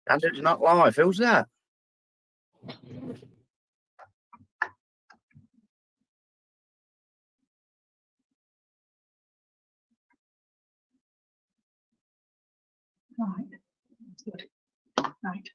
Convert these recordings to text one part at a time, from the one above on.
Standard's not live. Who's that? Right. That's good. Right.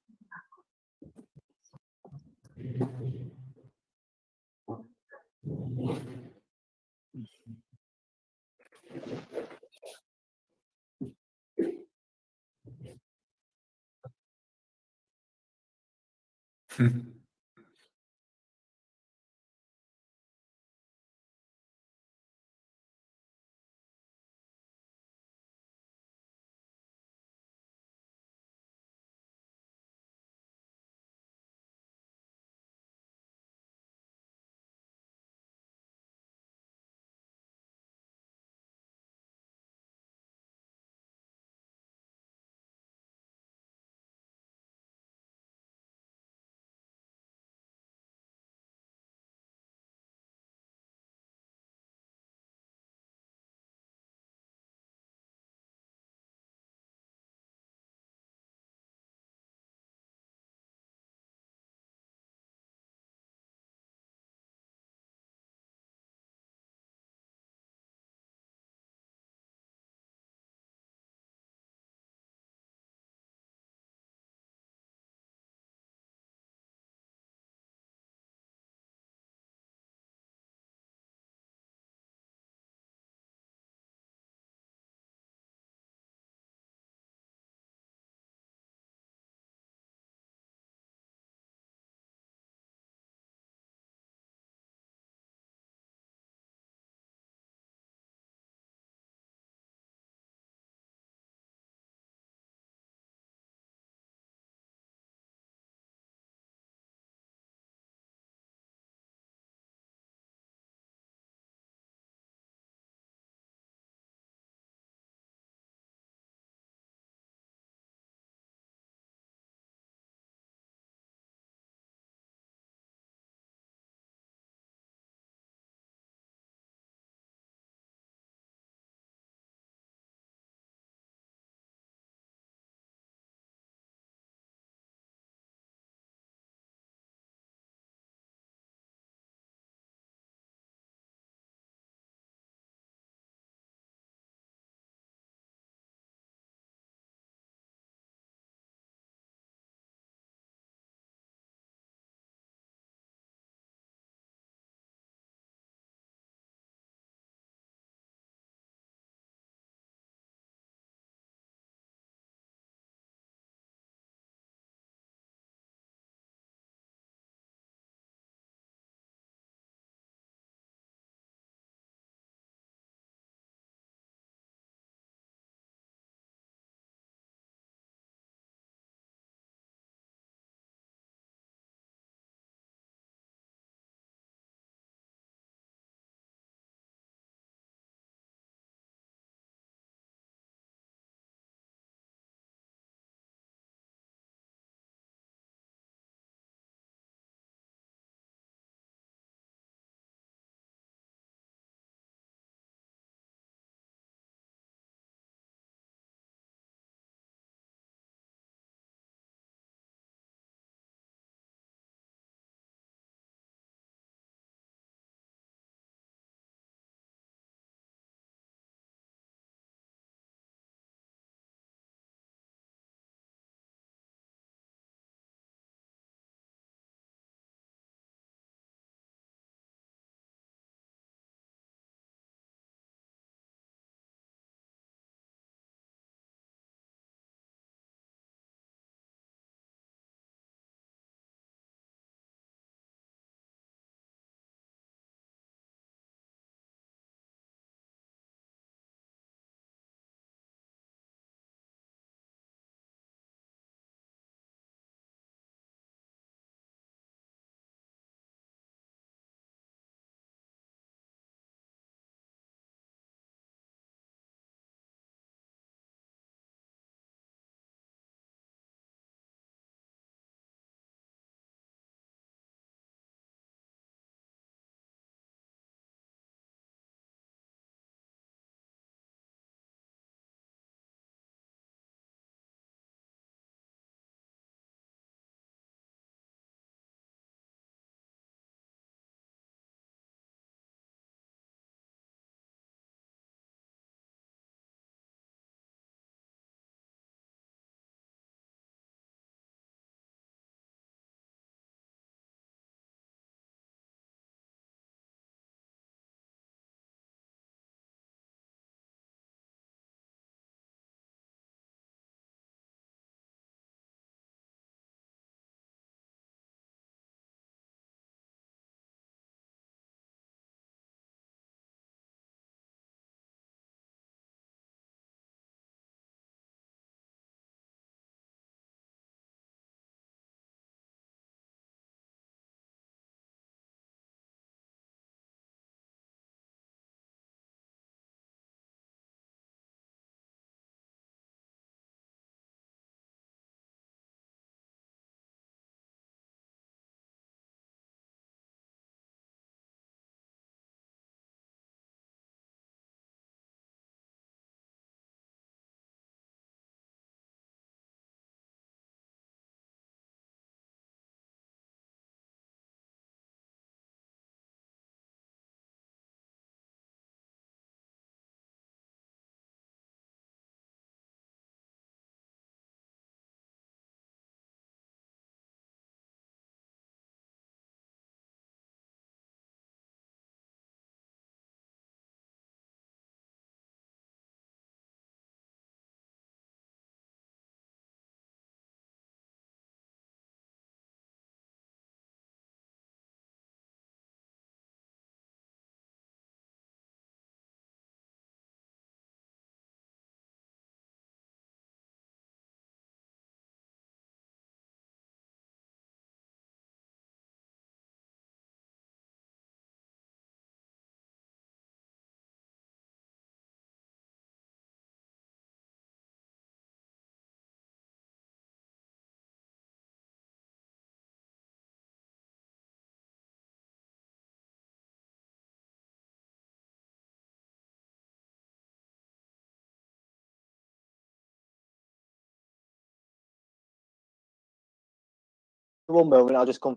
one moment, I'll just come.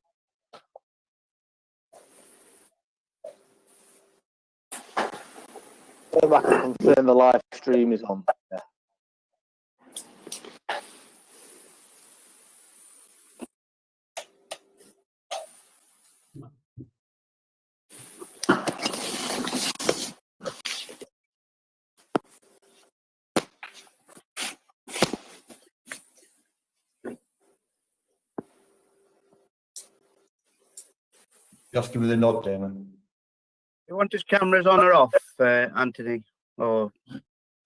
Go back and confirm the live stream is on. Yeah. Just give me the nod, Damon. You want his cameras on or off, Anthony? Or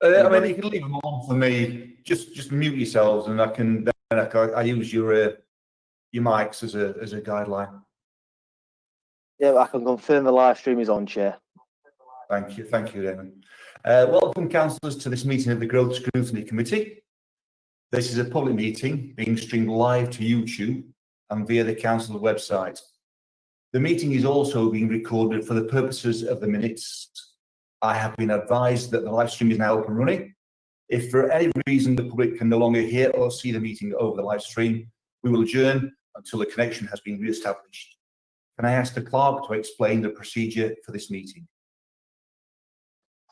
I mean, you can leave them on for me. Just mute yourselves, and I use your mics as a guideline. Yeah, I can confirm the live stream is on, Chair. Thank you, Damon. Welcome, councillors, to this meeting of the Growth Scrutiny Committee. This is a public meeting being streamed live to YouTube and via the council website. The meeting is also being recorded for the purposes of the minutes. I have been advised that the live stream is now up and running. If for any reason the public can no longer hear or see the meeting over the live stream, we will adjourn until the connection has been re-established. Can I ask the clerk to explain the procedure for this meeting?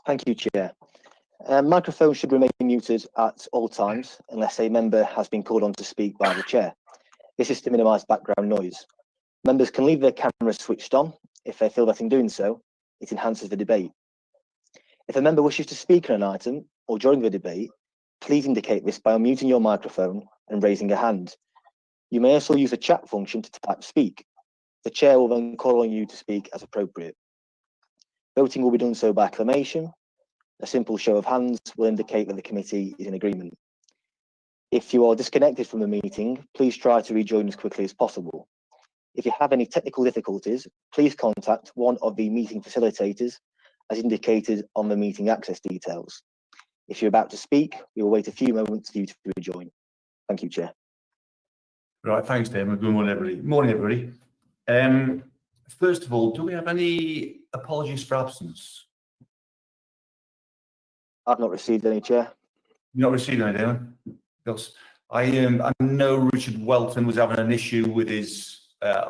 Thank you, Chair. Microphones should remain muted at all times unless a member has been called on to speak by the Chair. This is to minimise background noise. Members can leave their cameras switched on if they feel that in doing so, it enhances the debate. If a member wishes to speak on an item or during the debate, please indicate this by unmuting your microphone and raising a hand. You may also use the chat function to type speak. The Chair will then call on you to speak as appropriate. Voting will be done so by acclamation. A simple show of hands will indicate that the committee is in agreement. If you are disconnected from the meeting, please try to rejoin as quickly as possible. If you have any technical difficulties, please contact one of the meeting facilitators as indicated on the meeting access details. If you're about to speak, we will wait a few moments for you to rejoin. Thank you, Chair. Right, thanks, Damon. Good morning, everybody. Morning, everybody. First of all, do we have any apologies for absence? I've not received any, Chair. You've not received any, Damon? Because I know Richard Welton was having an issue with his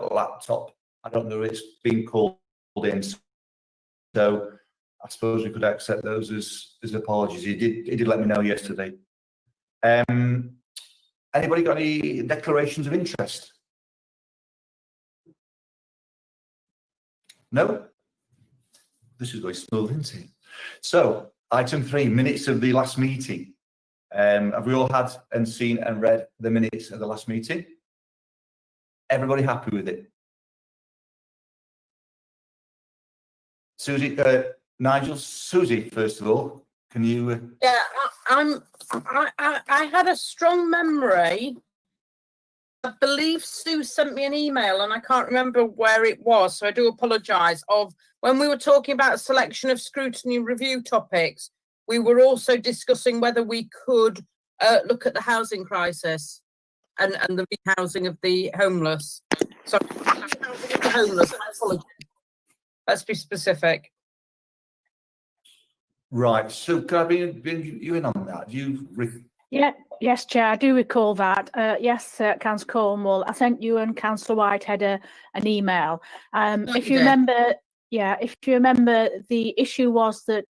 laptop. I don't know if it's been called in, so I suppose we could accept those as apologies. He did let me know yesterday. Anybody got any declarations of interest? No? This is going smooth, isn't it? So, item 3, minutes of the last meeting. Have we all had and seen and read the minutes of the last meeting? Everybody happy with it? Susie, Nigel, Susie, first of all, can you? Yeah, I had a strong memory. I believe Sue sent me an email and I can't remember where it was, so I do apologise, of when we were talking about a selection of scrutiny review topics, we were also discussing whether we could look at the housing crisis and the rehousing of the homeless. So, housing of the homeless, apologies. Let's be specific. Right, so can I be you in on that? Yeah, yes, Chair, I do recall that. Yes, Councillor Cornwall, I sent you and Councillor Whitehead an email. If you remember, the issue was that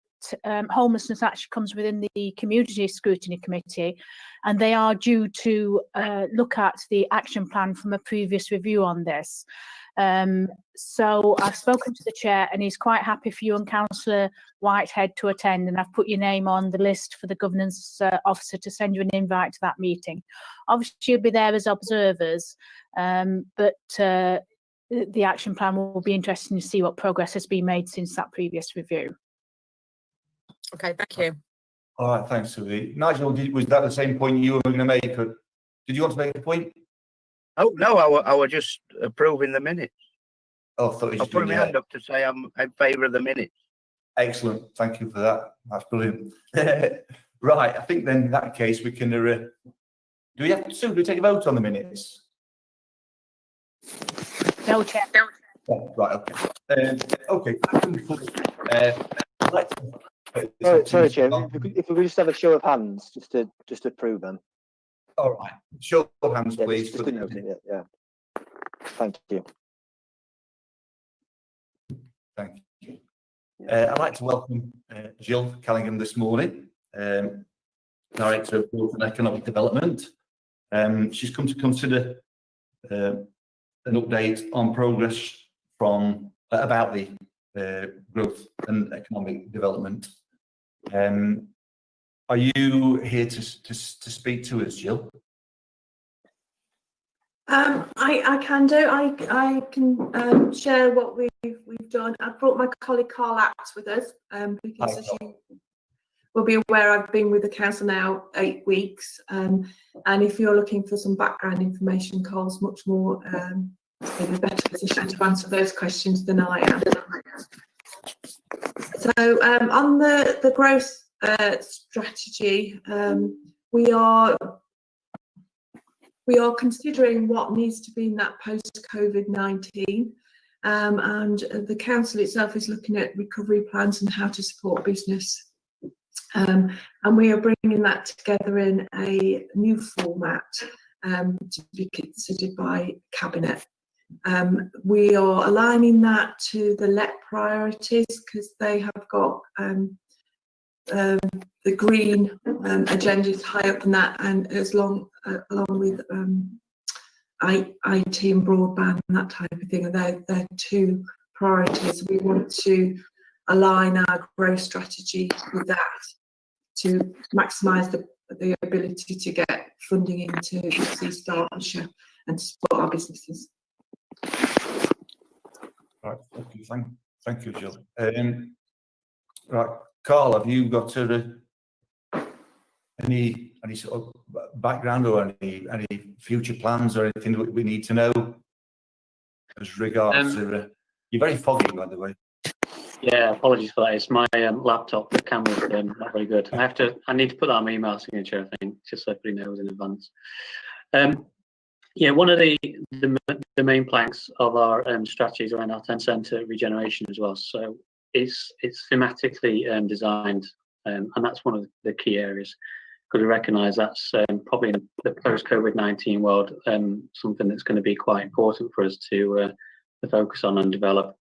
homelessness actually comes within the Community Scrutiny Committee, and they are due to look at the action plan from a previous review on this. So I've spoken to the Chair and he's quite happy for you and Councillor Whitehead to attend, and I've put your name on the list for the Governance Officer to send you an invite to that meeting. Obviously you'll be there as observers, but the action plan will be interesting to see what progress has been made since that previous review. Okay, thank you. All right, thanks, Susie. Nigel, was that the same point you were going to make? Or did you want to make a point? Oh no, I was just approving the minutes. Oh, I thought you I'll just put my hand up to say I'm in favour of the minutes. Excellent, thank you for that. That's brilliant. Right, I think then in that case we can. Do we have to? Do we take a vote on the minutes? No, Chair. Oh, right, okay. Okay. Sorry, Chair. If we could just have a show of hands, just to prove them. All right. Show of hands, Yeah, please. just to note it, yeah. Thank you. Thank you. I'd like to welcome Jill Callingham this morning, Director of Growth and Economic Development. She's come to consider an update on progress from about the growth and economic development. Are you here to speak to us, Jill? I can do. I can share what we've done. I've brought my colleague Carl Apps with us because, as you will be aware, I've been with the council now 8 weeks. And if you're looking for some background information, Carl's much more in a better position to answer those questions than I am. So on the growth strategy, we are considering what needs to be in that post-COVID-19, and the council itself is looking at recovery plans and how to support business. And we are bringing that together in a new format to be considered by Cabinet. We are aligning that to the LEP priorities because they have got the green agenda is high up in that, and along with IT and broadband and that type of thing. They're two priorities. We want to align our growth strategy with that to maximise the ability to get funding into East Derbyshire and to support our businesses. Right, thank you, Jill. Right, Carl, have you got any sort of background or any future plans or anything that we need to know as regards to? You're very foggy, by the way. Yeah, apologies for that. It's my laptop. The camera's not very good. I need to put that on my email signature, I think, just so everybody knows in advance. Yeah, one of the main planks of our strategy is around our 10 centre regeneration as well. So it's thematically designed, and that's one of the key areas. Because we recognise that's probably in the post-COVID-19 world something that's going to be quite important for us to focus on and develop.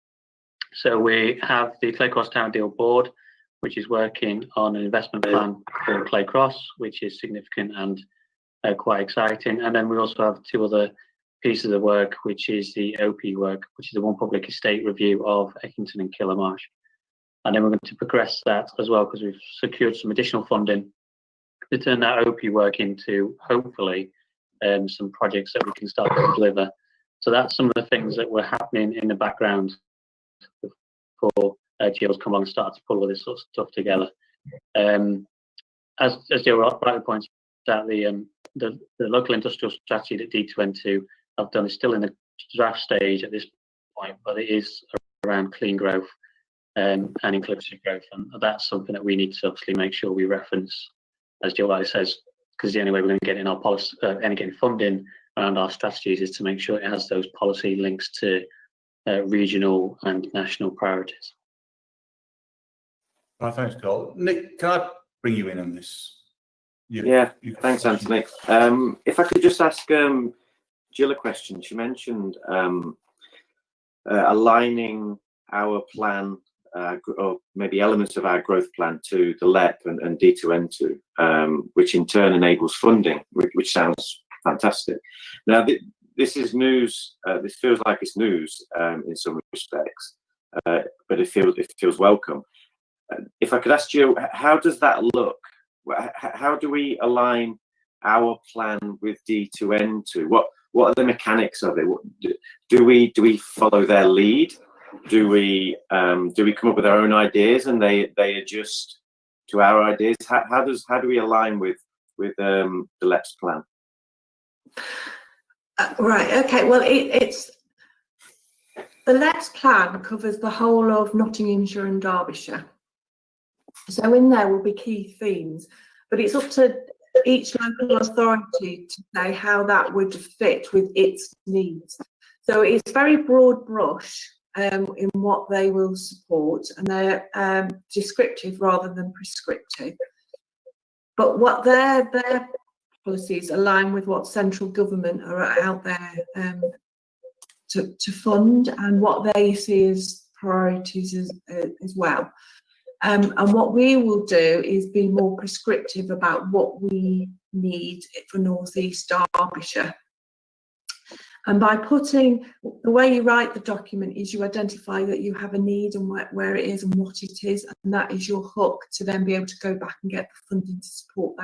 So we have the Clay Cross Town Deal Board, which is working on an investment plan for Clay Cross, which is significant and quite exciting. And then we also have two other pieces of work, which is the OP work, which is the One Public Estate review of Eckington and Killermarsh. And then we're going to progress that as well because we've secured some additional funding to turn that OP work into, hopefully, some projects that we can start to deliver. So that's some of the things that were happening in the background before Jill's come along and started to pull all this sort of stuff together. As Jill rightly points out, the local industrial strategy that D2N2 have done is still in the draft stage at this point, but it is around clean growth and inclusive growth, and that's something that we need to obviously make sure we reference, as Jill rightly says, because the only way we're going to get in our policy, getting funding around our strategies is to make sure it has those policy links to regional and national priorities. Right, thanks, Carl. Nick, can I bring you in on this? Thanks, Anthony. If I could just ask Jill a question. She mentioned aligning our plan, or maybe elements of our growth plan, to the LEP and D2N2, which in turn enables funding, which sounds fantastic. Now, this is news. This feels like it's news in some respects, but it feels welcome. If I could ask you, how does that look? How do we align our plan with D2N2? What are the mechanics of it? Do we follow their lead? Do we come up with our own ideas and they adjust to our ideas? How do we align with the LEP's plan? Right. Okay. Well, it's the LEP's plan covers the whole of Nottinghamshire and Derbyshire. So in there will be key themes, but it's up to each local authority to say how that would fit with its needs. So it's very broad brush in what they will support, and they're descriptive rather than prescriptive. But what their policies align with what central government are out there to fund and what they see as priorities as well. And what we will do is be more prescriptive about what we need for North East Derbyshire. And by putting, the way you write the document is you identify that you have a need and where it is and what it is, and that is your hook to then be able to go back and get the funding to support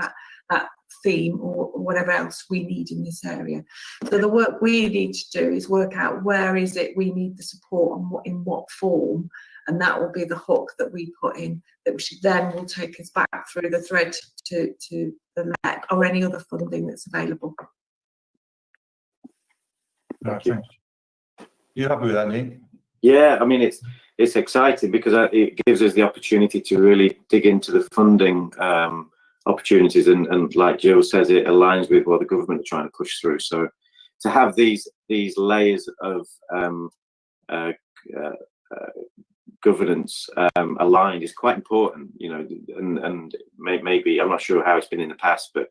that theme or whatever else we need in this area. So the work we need to do is work out where is it we need the support and in what form, and that will be the hook that we put in, that which then will take us back through the thread to the LEP or any other funding that's available. Right, thanks. You happy with that, Nick? Yeah, I mean it's exciting because it gives us the opportunity to really dig into the funding opportunities, and like Jill says, it aligns with what the government are trying to push through. So to have these layers of governance aligned is quite important, you know, and maybe I'm not sure how it's been in the past, but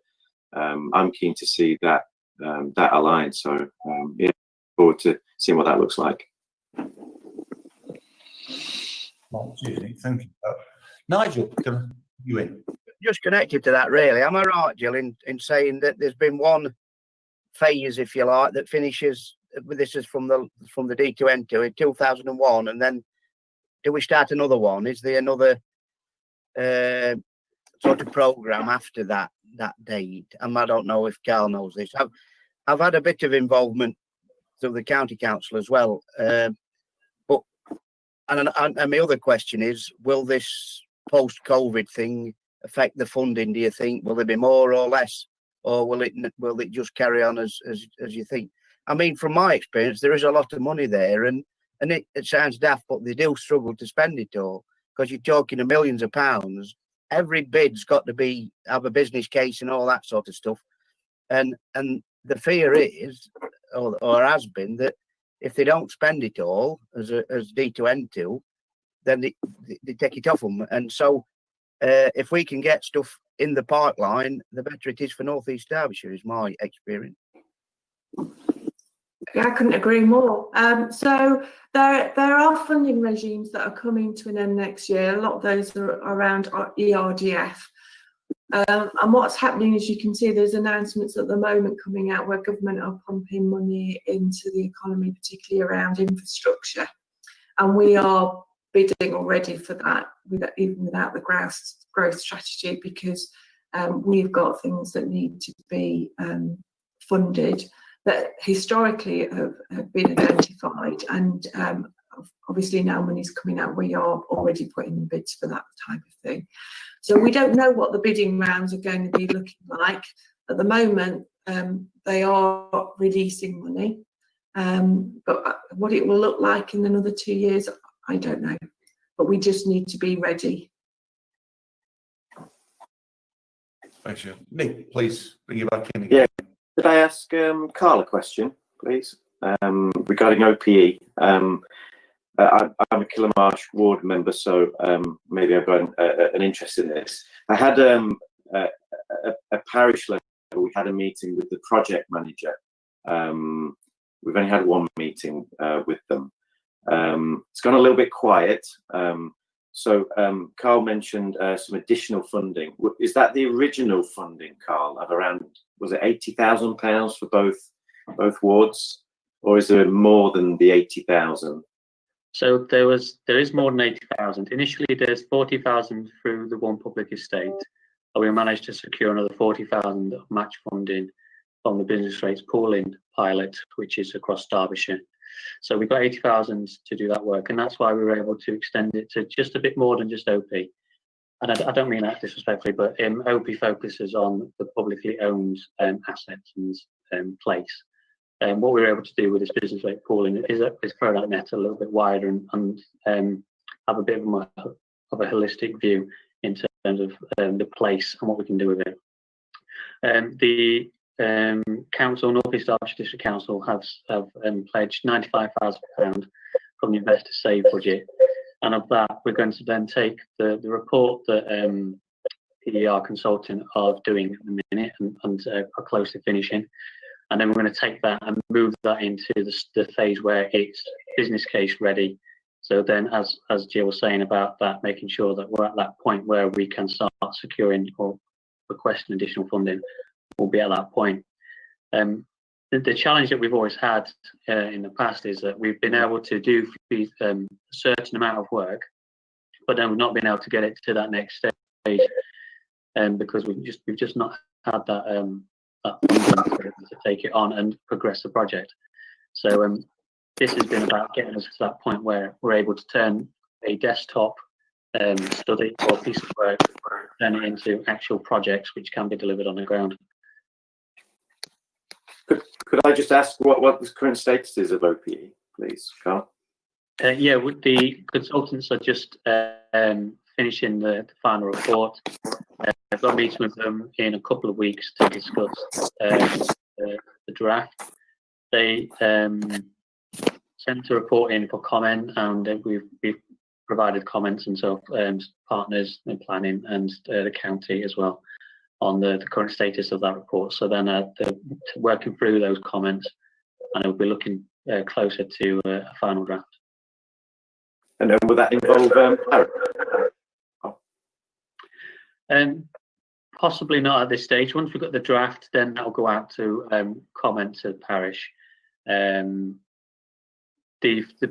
I'm keen to see that that aligned. So yeah, forward to seeing what that looks like. Well, thank you. Nigel, come you in. Just connected to that, really. Am I right, Jill, in saying that there's been one phase, if you like, that finishes? This is from the D2N2 in 2001, and then do we start another one? Is there another sort of program after that date? And I don't know if Carl knows this. I've had a bit of involvement through the county council as well, but my other question is, will this post-COVID thing affect the funding? Do you think will there be more or less, or will it just carry on as you think? I mean, from my experience, there is a lot of money there, and it sounds daft, but they do struggle to spend it all, because you're talking of millions of pounds. Every bid's got to have a business case and all that sort of stuff, and the fear is, or has been, that if they don't spend it all as D2N2, then they take it off them. And so if we can get stuff in the pipeline, the better it is for North East Derbyshire, is my experience. Yeah, I couldn't agree more. So there are funding regimes that are coming to an end next year. A lot of those are around ERDF. And what's happening, as you can see, there's announcements at the moment coming out where government are pumping money into the economy, particularly around infrastructure. And we are bidding already for that, even without the growth strategy, because we've got things that need to be funded that historically have been identified, and obviously now money's coming out, we are already putting in bids for that type of thing. So we don't know what the bidding rounds are going to be looking like. At the moment, they are releasing money, but what it will look like in another 2 years, I don't know. But we just need to be ready. Thanks, you. Nick, please bring you back in again. Yeah. Could I ask Carl a question, please, regarding OPE? I'm a Killamarsh ward member, so maybe I've got an interest in this. I had a parish level, we had a meeting with the project manager. We've only had one meeting with them. It's gone a little bit quiet. So Carl mentioned some additional funding. Is that the original funding, Carl, of around, was it £80,000 for both wards, or is there more than the 80,000? So there is more than 80,000. Initially, there's 40,000 through the One Public Estate, and we managed to secure another 40,000 of match funding from the business rates pooling pilot, which is across Derbyshire. So we've got 80,000 to do that work, and that's why we were able to extend it to just a bit more than just OP. And I don't mean that disrespectfully, but OP focuses on the publicly owned assets and place. And what we were able to do with this business rate pooling is throw that net a little bit wider and have a bit of a holistic view in terms of the place and what we can do with it. The council, North East Derbyshire District Council, have pledged £95,000 from the Invest to Save budget, and of that we're going to then take the report that PDR Consulting are doing at the minute and are close to finishing, and then we're going to take that and move that into the phase where it's business case ready. So then, as Jill was saying about that, making sure that we're at that point where we can start securing or requesting additional funding, we'll be at that point. The challenge that we've always had in the past is that we've been able to do a certain amount of work, but then we've not been able to get it to that next stage, because we've just not had that funding to take it on and progress the project. So this has been about getting us to that point where we're able to turn a desktop study or piece of work, turn it into actual projects which can be delivered on the ground. Could I just ask what the current status is of OPE, please, Carl? Yeah, the consultants are just finishing the final report. I've got a meeting with them in a couple of weeks to discuss the draft. They sent a report in for comment, and we've provided comments, and so partners in planning and the county as well on the current status of that report. So then they're working through those comments, and we'll be looking closer to a final draft. And then will that involve possibly not at this stage. Once we've got the draft, then that'll go out to comment to parish. The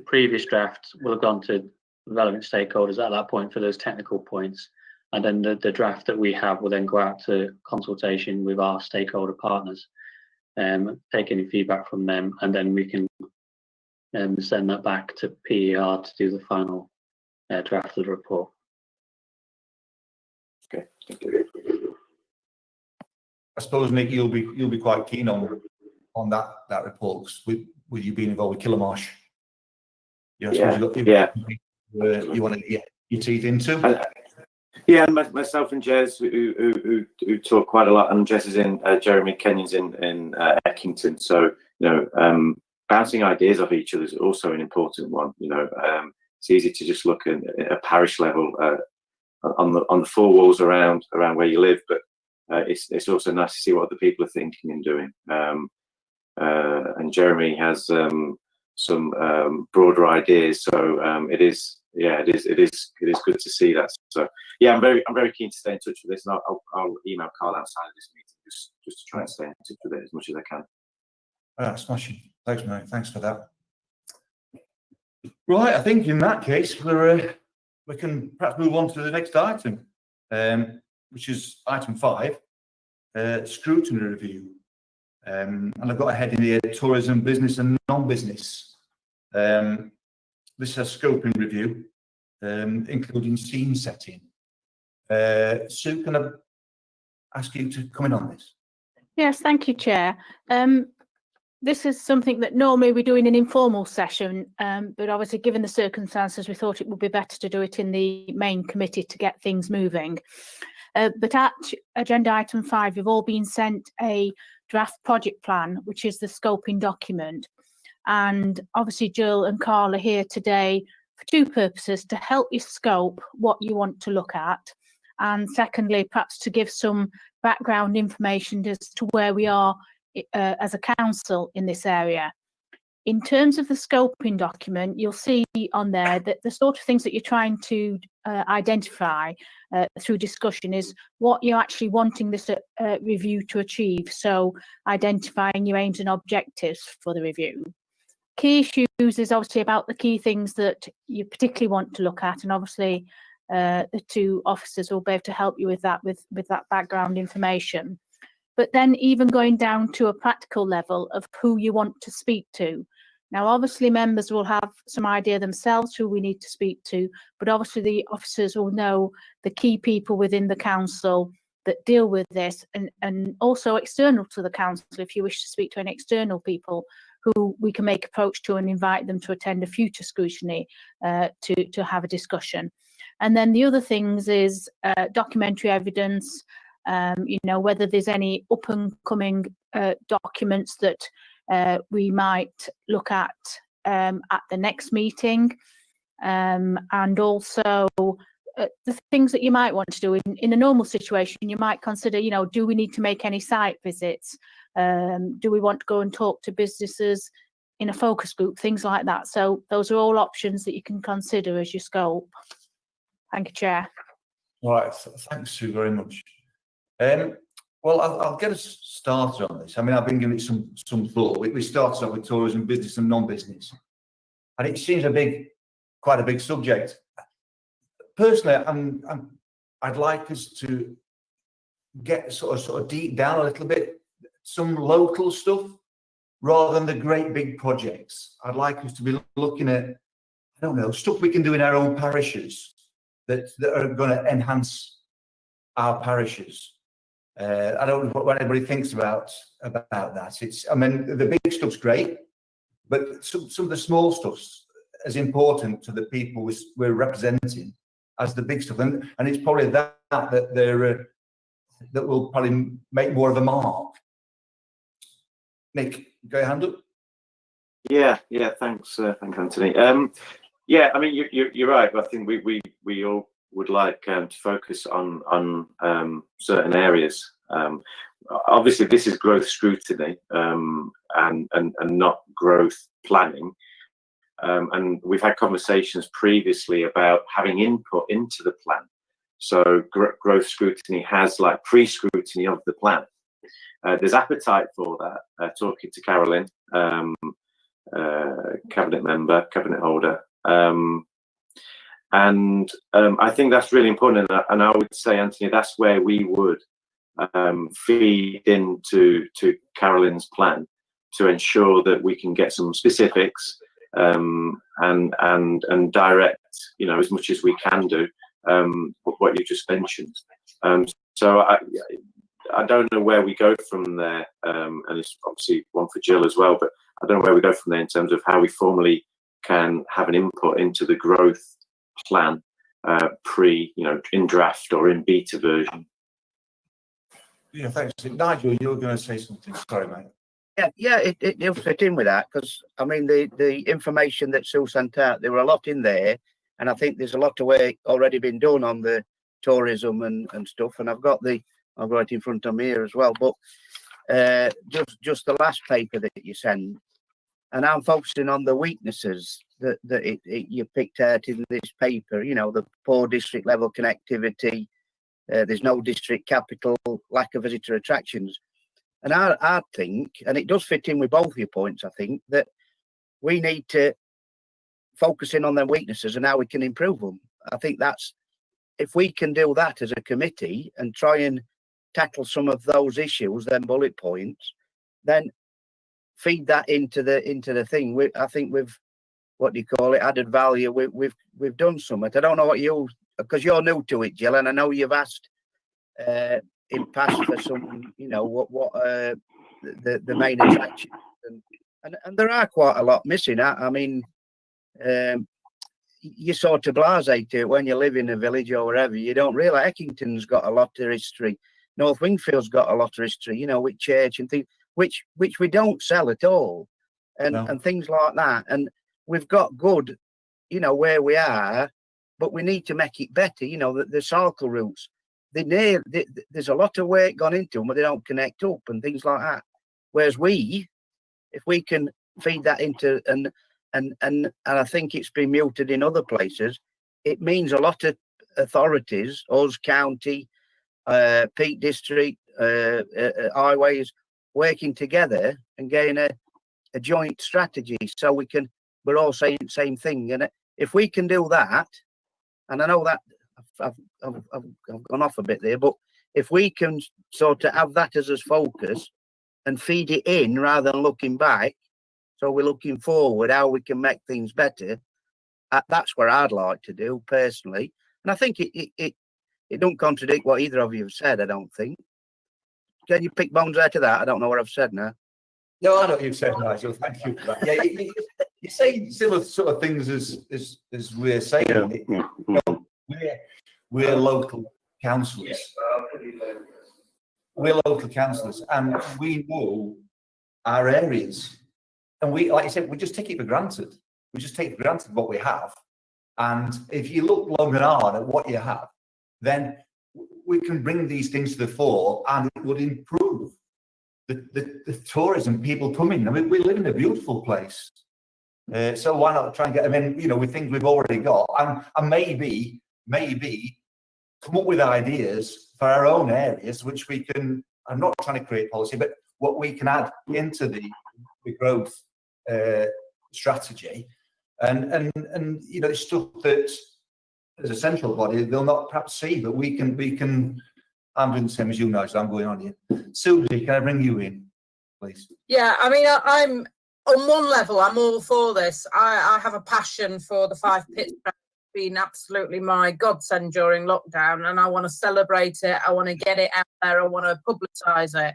previous draft will have gone to relevant stakeholders at that point for those technical points, and then the draft that we have will then go out to consultation with our stakeholder partners, take any feedback from them, and then we can send that back to PER to do the final draft of the report. Okay, thank you. I suppose, Nick, you'll be quite keen on that report, with you being involved with Killamarsh. You want to get your teeth into. Yeah, myself and Jez, who talk quite a lot, and Jez is in Jeremy Kenyon's in Eckington, so bouncing ideas off each other is also an important one. It's easy to just look at a parish level on the four walls around where you live, but it's also nice to see what other people are thinking and doing. And Jeremy has some broader ideas, so it is good to see that. So yeah, I'm very keen to stay in touch with this, and I'll email Carl outside of this meeting just to try and stay in touch with it as much as I can. Smashing. Thanks, mate. Thanks for that. Right, I think in that case we can perhaps move on to the next item, which is item 5, scrutiny review. And I've got a heading here: tourism, business and non-business. This has scoping review, including scene setting. Sue, can I ask you to come in on this? Yes, thank you, Chair. This is something that normally we do in an informal session, but obviously given the circumstances, we thought it would be better to do it in the main committee to get things moving. But at agenda item 5, you've all been sent a draft project plan, which is the scoping document. And obviously Jill and Carl are here today for two purposes: to help you scope what you want to look at, and secondly, perhaps to give some background information as to where we are as a council in this area. In terms of the scoping document, you'll see on there that the sort of things that you're trying to identify through discussion is what you're actually wanting this review to achieve. So identifying your aims and objectives for the review. Key issues is obviously about the key things that you particularly want to look at, and obviously the two officers will be able to help you with that background information. But then even going down to a practical level of who you want to speak to. Now, obviously members will have some idea themselves who we need to speak to, but obviously the officers will know the key people within the council that deal with this, and also external to the council, if you wish to speak to any external people who we can make approach to and invite them to attend a future scrutiny to have a discussion. And then the other things is documentary evidence, whether there's any up and coming documents that we might look at the next meeting, and also the things that you might want to do in a normal situation. You might consider, do we need to make any site visits? Do we want to go and talk to businesses in a focus group, things like that? So those are all options that you can consider as your scope. Thank you, Chair. All right, thanks, Sue, very much. Well, I'll get us started on this. I mean, I've been giving it some thought. We started off with tourism, business and non-business, and it seems quite a big subject. Personally, I'd like us to get sort of deep down a little bit, some local stuff rather than the great big projects. I'd like us to be looking at, I don't know, stuff we can do in our own parishes that are going to enhance our parishes. I don't know what anybody thinks about that. I mean, the big stuff's great, but some of the small stuff's as important to the people we're representing as the big stuff, and it's probably that will probably make more of a mark. Nick, go your hand up. Yeah, thanks, Anthony. Yeah, I mean, you're right. I think we all would like to focus on certain areas. Obviously, this is growth scrutiny and not growth planning. And we've had conversations previously about having input into the plan. So growth scrutiny has like pre-scrutiny of the plan. There's appetite for that. Talking to Carolyn, cabinet member, cabinet holder. And I think that's really important. And I would say, Anthony, that's where we would feed into Carolyn's plan to ensure that we can get some specifics and direct, as much as we can do what you just mentioned. So I don't know where we go from there, and it's obviously one for Jill as well, but I don't know where we go from there in terms of how we formally can have an input into the growth plan in draft or in beta version. Yeah, thanks. Nigel, you were going to say something. Sorry, mate. Yeah, it'll fit in with that, because I mean the information that Sue sent out, there were a lot in there, and I think there's a lot of work already been done on the tourism and stuff, and I've got it in front of me here as well. But just the last paper that you sent, and I'm focusing on the weaknesses that you picked out in this paper. The poor district level connectivity. There's no district capital, lack of visitor attractions. And I think, and it does fit in with both your points, I think, that we need to focus in on their weaknesses and how we can improve them. I think if we can do that as a committee and try and tackle some of those issues, then bullet points, then feed that into the thing. I think we've, what do you call it, added value. We've done something. I don't know what because you're new to it, Jill, and I know you've asked in past for some, what the main attractions, and there are quite a lot missing. I mean, you sort of blasé to it when you live in a village or wherever. You don't realise Eckington's got a lot of history. North Wingfield's got a lot of history, with church and things, which we don't sell at all, and things like that. And we've got good, where we are, but we need to make it better. The cycle routes. There's a lot of work gone into them, but they don't connect up and things like that. Whereas if we can feed that into and I think it's been muted in other places, it means a lot of authorities, us county, Peak District, highways, working together and getting a joint strategy, so we're all saying the same thing. And if we can do that, and I know that I've gone off a bit there, but if we can sort of have that as a focus and feed it in rather than looking back, so we're looking forward how we can make things better, that's what I'd like to do personally. And I think it don't contradict what either of you have said, I don't think. Can you pick bones out of that? I don't know what I've said now. No, I know what you've said, Nigel. Thank you for that. Yeah, you say similar sort of things as we're saying. Yeah. We're local councillors. We're local councillors, and we know our areas. And we, like you said, we just take it for granted. We just take for granted what we have. And if you look long and hard at what you have, then we can bring these things to the fore, and it would improve the tourism, people coming. I mean, we live in a beautiful place. So why not try and get them in, you know, with things we've already got, and maybe come up with ideas for our own areas, which we can. I'm not trying to create policy, but what we can add into the growth strategy, and you know, it's stuff that as a central body they'll not perhaps see, but we can. I'm doing the same as you now, so I'm going on here. Susie, can I bring you in, please? Yeah, I mean, I'm on one level, I'm all for this. I have a passion for the Five Pits. Been absolutely my godsend during lockdown, and I want to celebrate it. I want to get it out there. I want to publicise it,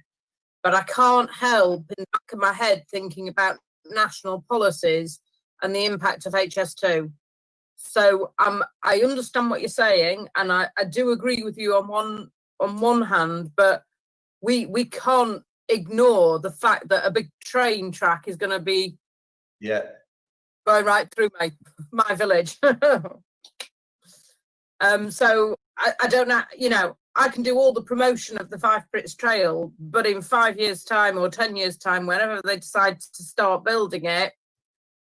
but I can't help in the back of my head thinking about national policies and the impact of HS2. So I understand what you're saying, and I do agree with you on one hand, but we can't ignore the fact that a big train track is going to be going right through my village. So I don't know, you know, I can do all the promotion of the Five Pits Trail, but in 5 years' time or 10 years' time, whenever they decide to start building it,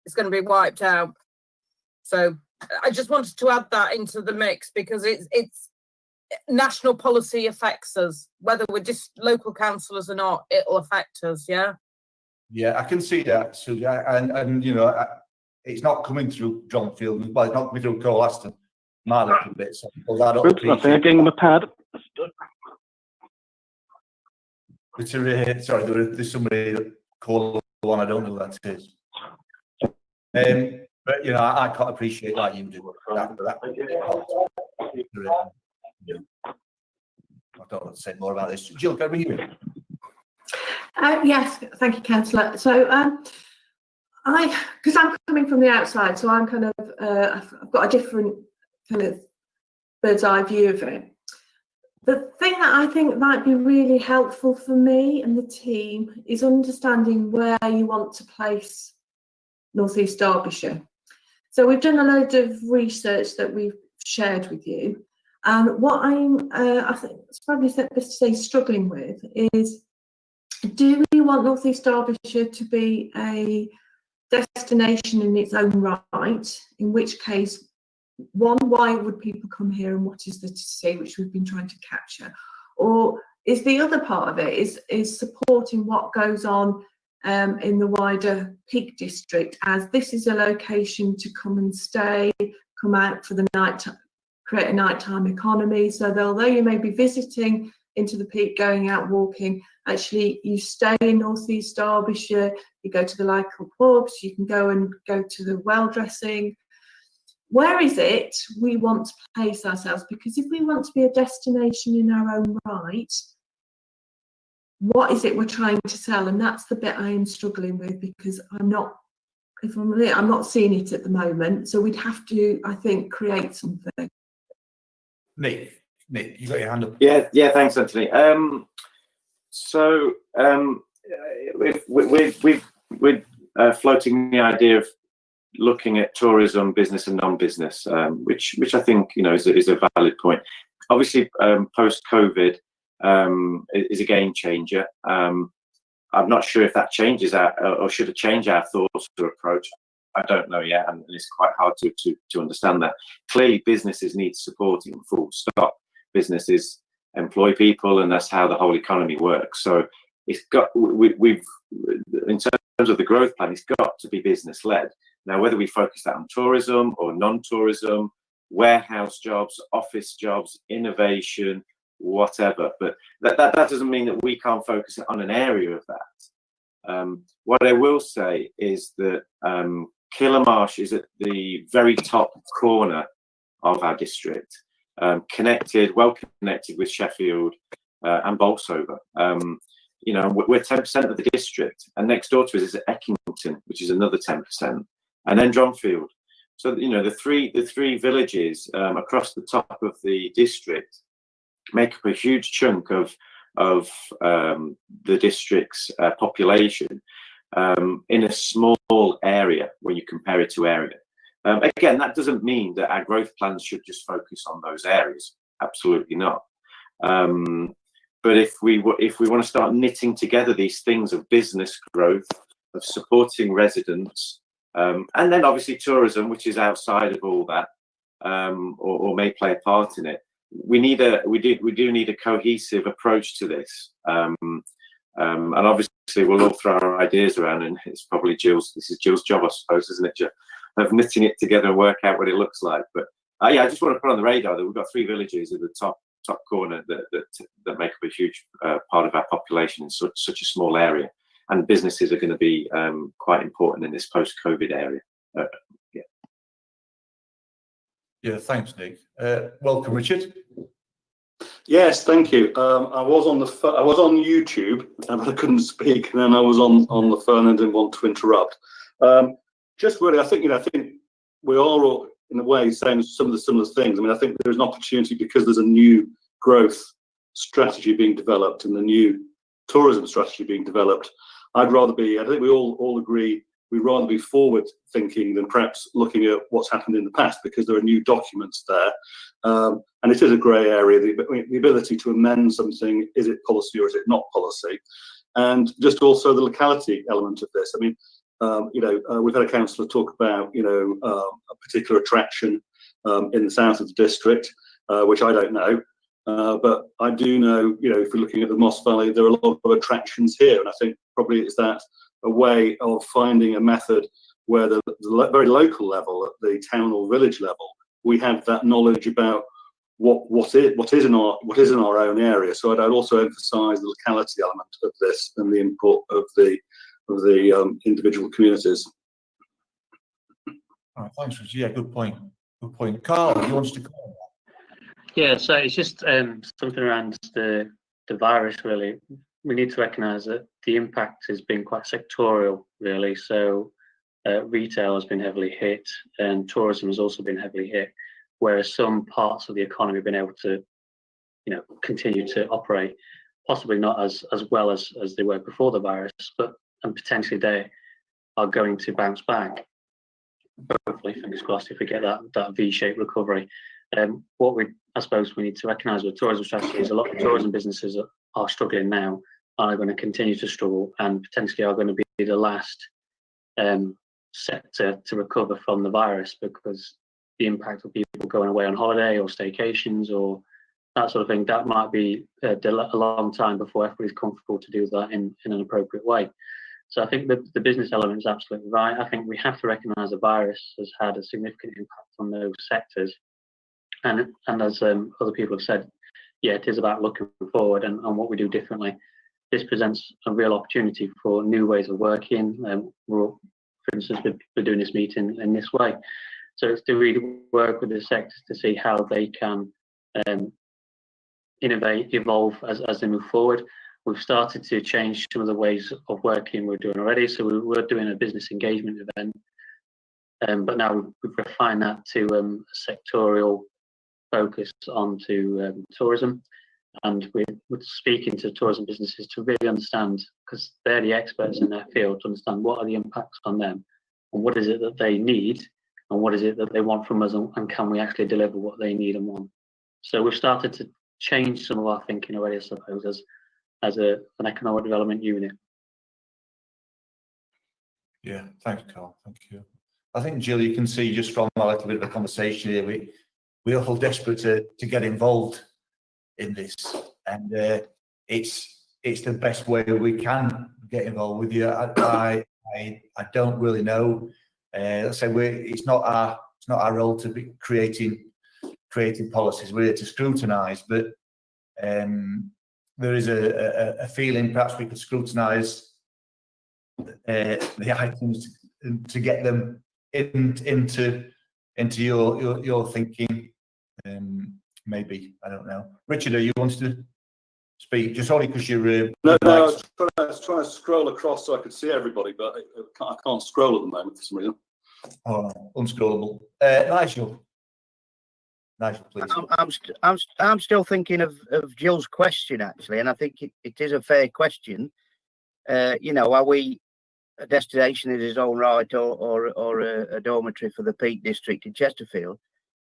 it's going to be wiped out. So I just wanted to add that into the mix, because it's national policy affects us, whether we're just local councillors or not. It'll affect us. Yeah, I can see that, Susie, and you know, it's not coming through Dronfield, well, it's not coming through Colaston, my little bit, so I don't appreciate getting my pad. But sorry, there's somebody that called one, I don't know who that is. But you know, I can't appreciate like you do that. I don't want to say more about this. Jill, can I bring you in? Yes, thank you, Councillor. So because I'm coming from the outside, so I'm kind of I've got a different kind of bird's eye view of it. The thing that I think might be really helpful for me and the team is understanding where you want to place North East Derbyshire. So we've done a load of research that we've shared with you. What I think it's probably best to say struggling with is, do we want North East Derbyshire to be a destination in its own right? In which case, one, why would people come here and what is there to see, which we've been trying to capture? Or is the other part of it is supporting what goes on in the wider Peak District, as this is a location to come and stay, come out for the night, create a nighttime economy. So that although you may be visiting into the Peak, going out walking, actually you stay in North East Derbyshire, you go to the local pubs, you can go to the well dressing. Where is it we want to place ourselves? Because if we want to be a destination in our own right, what is it we're trying to sell? And that's the bit I am struggling with, because I'm not seeing it at the moment. So we'd have to, I think, create something. Nick, you got your hand up. Yeah, thanks, Anthony. We're floating the idea of looking at tourism, business and non-business, which I think, you know, is a valid point. Obviously, post-COVID is a game changer. I'm not sure if that changes or should it change our thoughts or approach. I don't know yet, and it's quite hard to understand that. Clearly, businesses need supporting, full stop. Businesses employ people, and that's how the whole economy works. So it's got, we've in terms of the growth plan, it's got to be business led. Now, whether we focus that on tourism or non-tourism, warehouse jobs, office jobs, innovation, whatever, but that doesn't mean that we can't focus on an area of that. What I will say is that Kilmarsh is at the very top corner of our district, well connected with Sheffield and Bolsover. You know, we're 10% of the district, and next door to us is Eckington, which is another 10%, and then Dronfield. So, you know, the three villages across the top of the district make up a huge chunk of the district's population in a small area when you compare it to area. Again, that doesn't mean that our growth plans should just focus on those areas. Absolutely not. But if we want to start knitting together these things of business growth, of supporting residents, and then obviously tourism, which is outside of all that, or may play a part in it, we do need a cohesive approach to this. And obviously we'll all throw our ideas around, and it's probably Jill's job, I suppose, isn't it, Jill, of knitting it together and work out what it looks like. But yeah, I just want to put on the radar that we've got 3 villages at the top corner that make up a huge part of our population in such a small area, and businesses are going to be quite important in this post-COVID area. Yeah, thanks, Nick. Welcome, Richard. Yes, thank you. I was on YouTube, but I couldn't speak, and then I was on the phone and didn't want to interrupt. Just really, I think we are all, in a way, saying some of the similar things. I mean, I think there's an opportunity because there's a new growth strategy being developed and the new tourism strategy being developed. I think we all agree we'd rather be forward thinking than perhaps looking at what's happened in the past, because there are new documents there. And it is a grey area, the ability to amend something, is it policy or is it not policy? And just also the locality element of this. I mean, we've had a councillor talk about, a particular attraction in the south of the district, which I don't know. But I do know, if we're looking at the Moss Valley, there are a lot of attractions here. And I think probably it's that a way of finding a method where the very local level, at the town or village level, we have that knowledge about what is in our own area. So I'd also emphasise the locality element of this and the input of the individual communities. All right, thanks, Richard. Yeah, good point. Good point. Carl, you wanted to comment? Yeah, so it's just something around the virus, really. We need to recognise that the impact has been quite sectorial, really. So retail has been heavily hit, and tourism has also been heavily hit, whereas some parts of the economy have been able to, continue to operate, possibly not as well as they were before the virus, and potentially they are going to bounce back. Hopefully, fingers crossed, if we get that V-shaped recovery. What I suppose we need to recognise with tourism strategy is a lot of tourism businesses are struggling now, are going to continue to struggle, and potentially are going to be the last sector to recover from the virus, because the impact of people going away on holiday or staycations or that sort of thing, that might be a long time before everybody's comfortable to do that in an appropriate way. So I think the business element is absolutely right. I think we have to recognise the virus has had a significant impact on those sectors. And as other people have said, yeah, it is about looking forward and what we do differently. This presents a real opportunity for new ways of working. For instance, we're doing this meeting in this way. So it's to really work with the sectors to see how they can innovate, evolve as they move forward. We've started to change some of the ways of working we're doing already. So we were doing a business engagement event, but now we've refined that to a sectorial focus onto tourism, and we're speaking to tourism businesses to really understand, because they're the experts in their field, to understand what are the impacts on them and what is it that they need and what is it that they want from us, and can we actually deliver what they need and want. So we've started to change some of our thinking already, I suppose, as an economic development unit. Yeah, thanks, Carl. Thank you. I think, Jill, you can see just from a little bit of a conversation here, we're all desperate to get involved in this, and it's the best way we can get involved with you. I don't really know. Let's say it's not our role to be creating policies. We're here to scrutinise, but there is a feeling perhaps we could scrutinise the items to get them into your thinking. Maybe, I don't know. Richard, are you wanted to speak? Just only because you're no, I was trying to scroll across so I could see everybody, but I can't scroll at the moment for some reason. Oh, unscrollable. Nigel, please. I'm still thinking of Jill's question, actually, and I think it is a fair question. Are we a destination in its own right, or a dormitory for the Peak District in Chesterfield?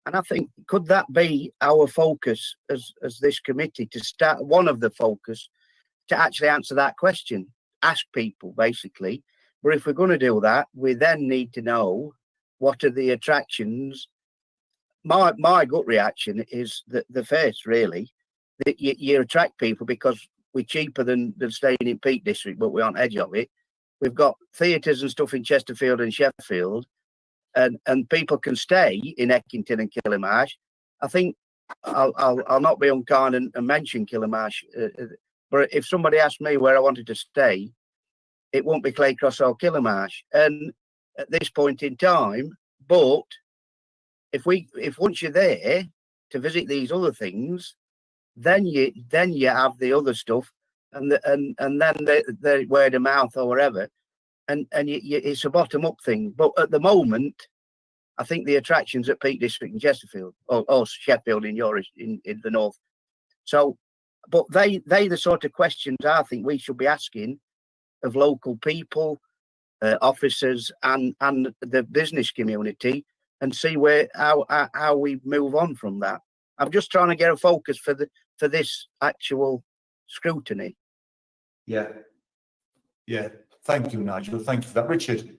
And I think, could that be our focus as this committee, to start one of the focus to actually answer that question? Ask people, basically. But if we're going to do that, we then need to know what are the attractions. My gut reaction is that the face, really, that you attract people because we're cheaper than staying in Peak District, but we're on edge of it. We've got theatres and stuff in Chesterfield and Sheffield, and people can stay in Eckington and Killimarsh. I think I'll not be unkind and mention Killimarsh, but if somebody asked me where I wanted to stay, it won't be Claycross or Killimarsh. And at this point in time, but if once you're there to visit these other things, then you have the other stuff, and then the word of mouth or whatever, and it's a bottom up thing. But at the moment, I think the attractions at Peak District in Chesterfield or Sheffield in the north. So, but they the sort of questions I think we should be asking of local people, officers, and the business community, and see how we move on from that. I'm just trying to get a focus for this actual scrutiny. Yeah. Thank you, Nigel. Thank you for that, Richard.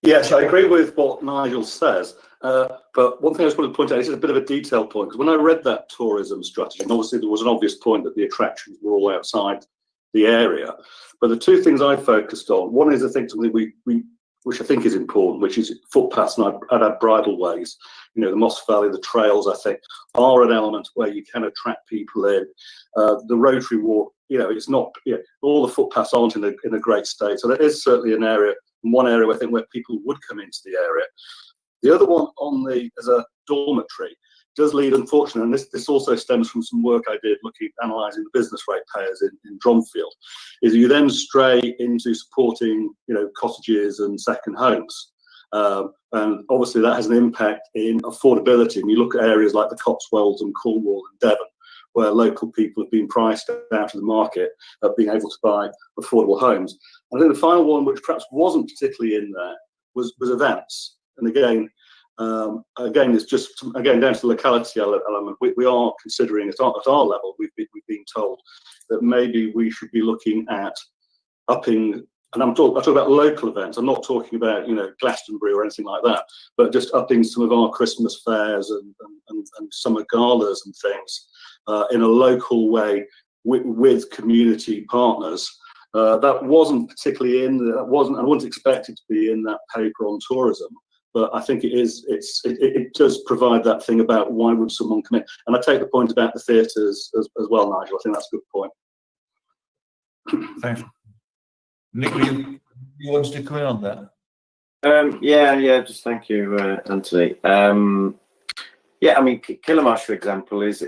Yes, I agree with what Nigel says. But one thing I just want to point out, this is a bit of a detailed point, because when I read that tourism strategy, and obviously there was an obvious point that the attractions were all outside the area. But the two things I focused on, one is I think something which I think is important, which is footpaths and our bridleways. You know, the Moss Valley, the trails, I think, are an element where you can attract people in. The Rotary Walk, you know, it's not, you know, all the footpaths aren't in a great state. So there is certainly an area, one area I think where people would come into the area. The other one as a dormitory does lead, unfortunately, and this also stems from some work I did analysing the business rate payers in Dromfield, is you then stray into supporting, you know, cottages and second homes. And obviously that has an impact in affordability. And you look at areas like the Cotswolds and Cornwall and Devon, where local people have been priced out of the market of being able to buy affordable homes. I think the final one, which perhaps wasn't particularly in there, was events. And again, it's just down to the locality element. We are considering at our level. We've been told that maybe we should be looking at upping. And I talk about local events. I'm not talking about, you know, Glastonbury or anything like that, but just upping some of our Christmas fairs and summer galas and things in a local way with community partners. That wasn't particularly I wouldn't expect it to be in that paper on tourism. But I think it does provide that thing about why would someone come in. And I take the point about the theatres as well, Nigel. I think that's a good point. Thanks. Nick, you want to come in on that? Just thank you, Anthony. I mean, Killimarsh, for example, is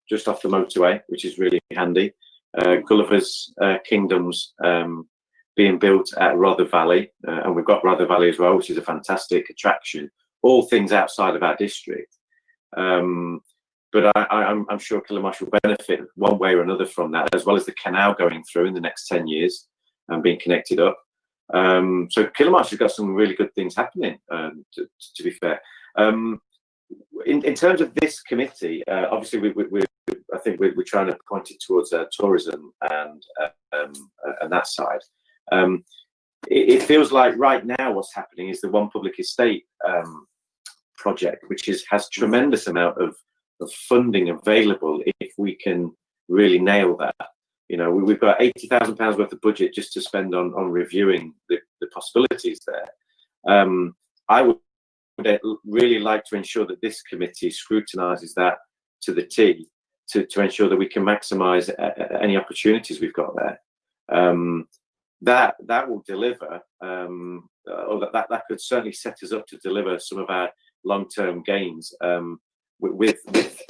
just off the motorway, which is really handy. Gulliver's Kingdoms being built at Rother Valley, and we've got Rother Valley as well, which is a fantastic attraction. All things outside of our district. But I'm sure Killimarsh will benefit one way or another from that, as well as the canal going through in the next 10 years and being connected up. So Killimarsh has got some really good things happening, to be fair. In terms of this committee, obviously I think we're trying to point it towards tourism and that side. It feels like right now what's happening is the One Public Estate project, which has tremendous amount of funding available if we can really nail that. You know, we've got £80,000 worth of budget just to spend on reviewing the possibilities there. I would really like to ensure that this committee scrutinises that to the T to ensure that we can maximise any opportunities we've got there. That will deliver, or that could certainly set us up to deliver some of our long-term gains with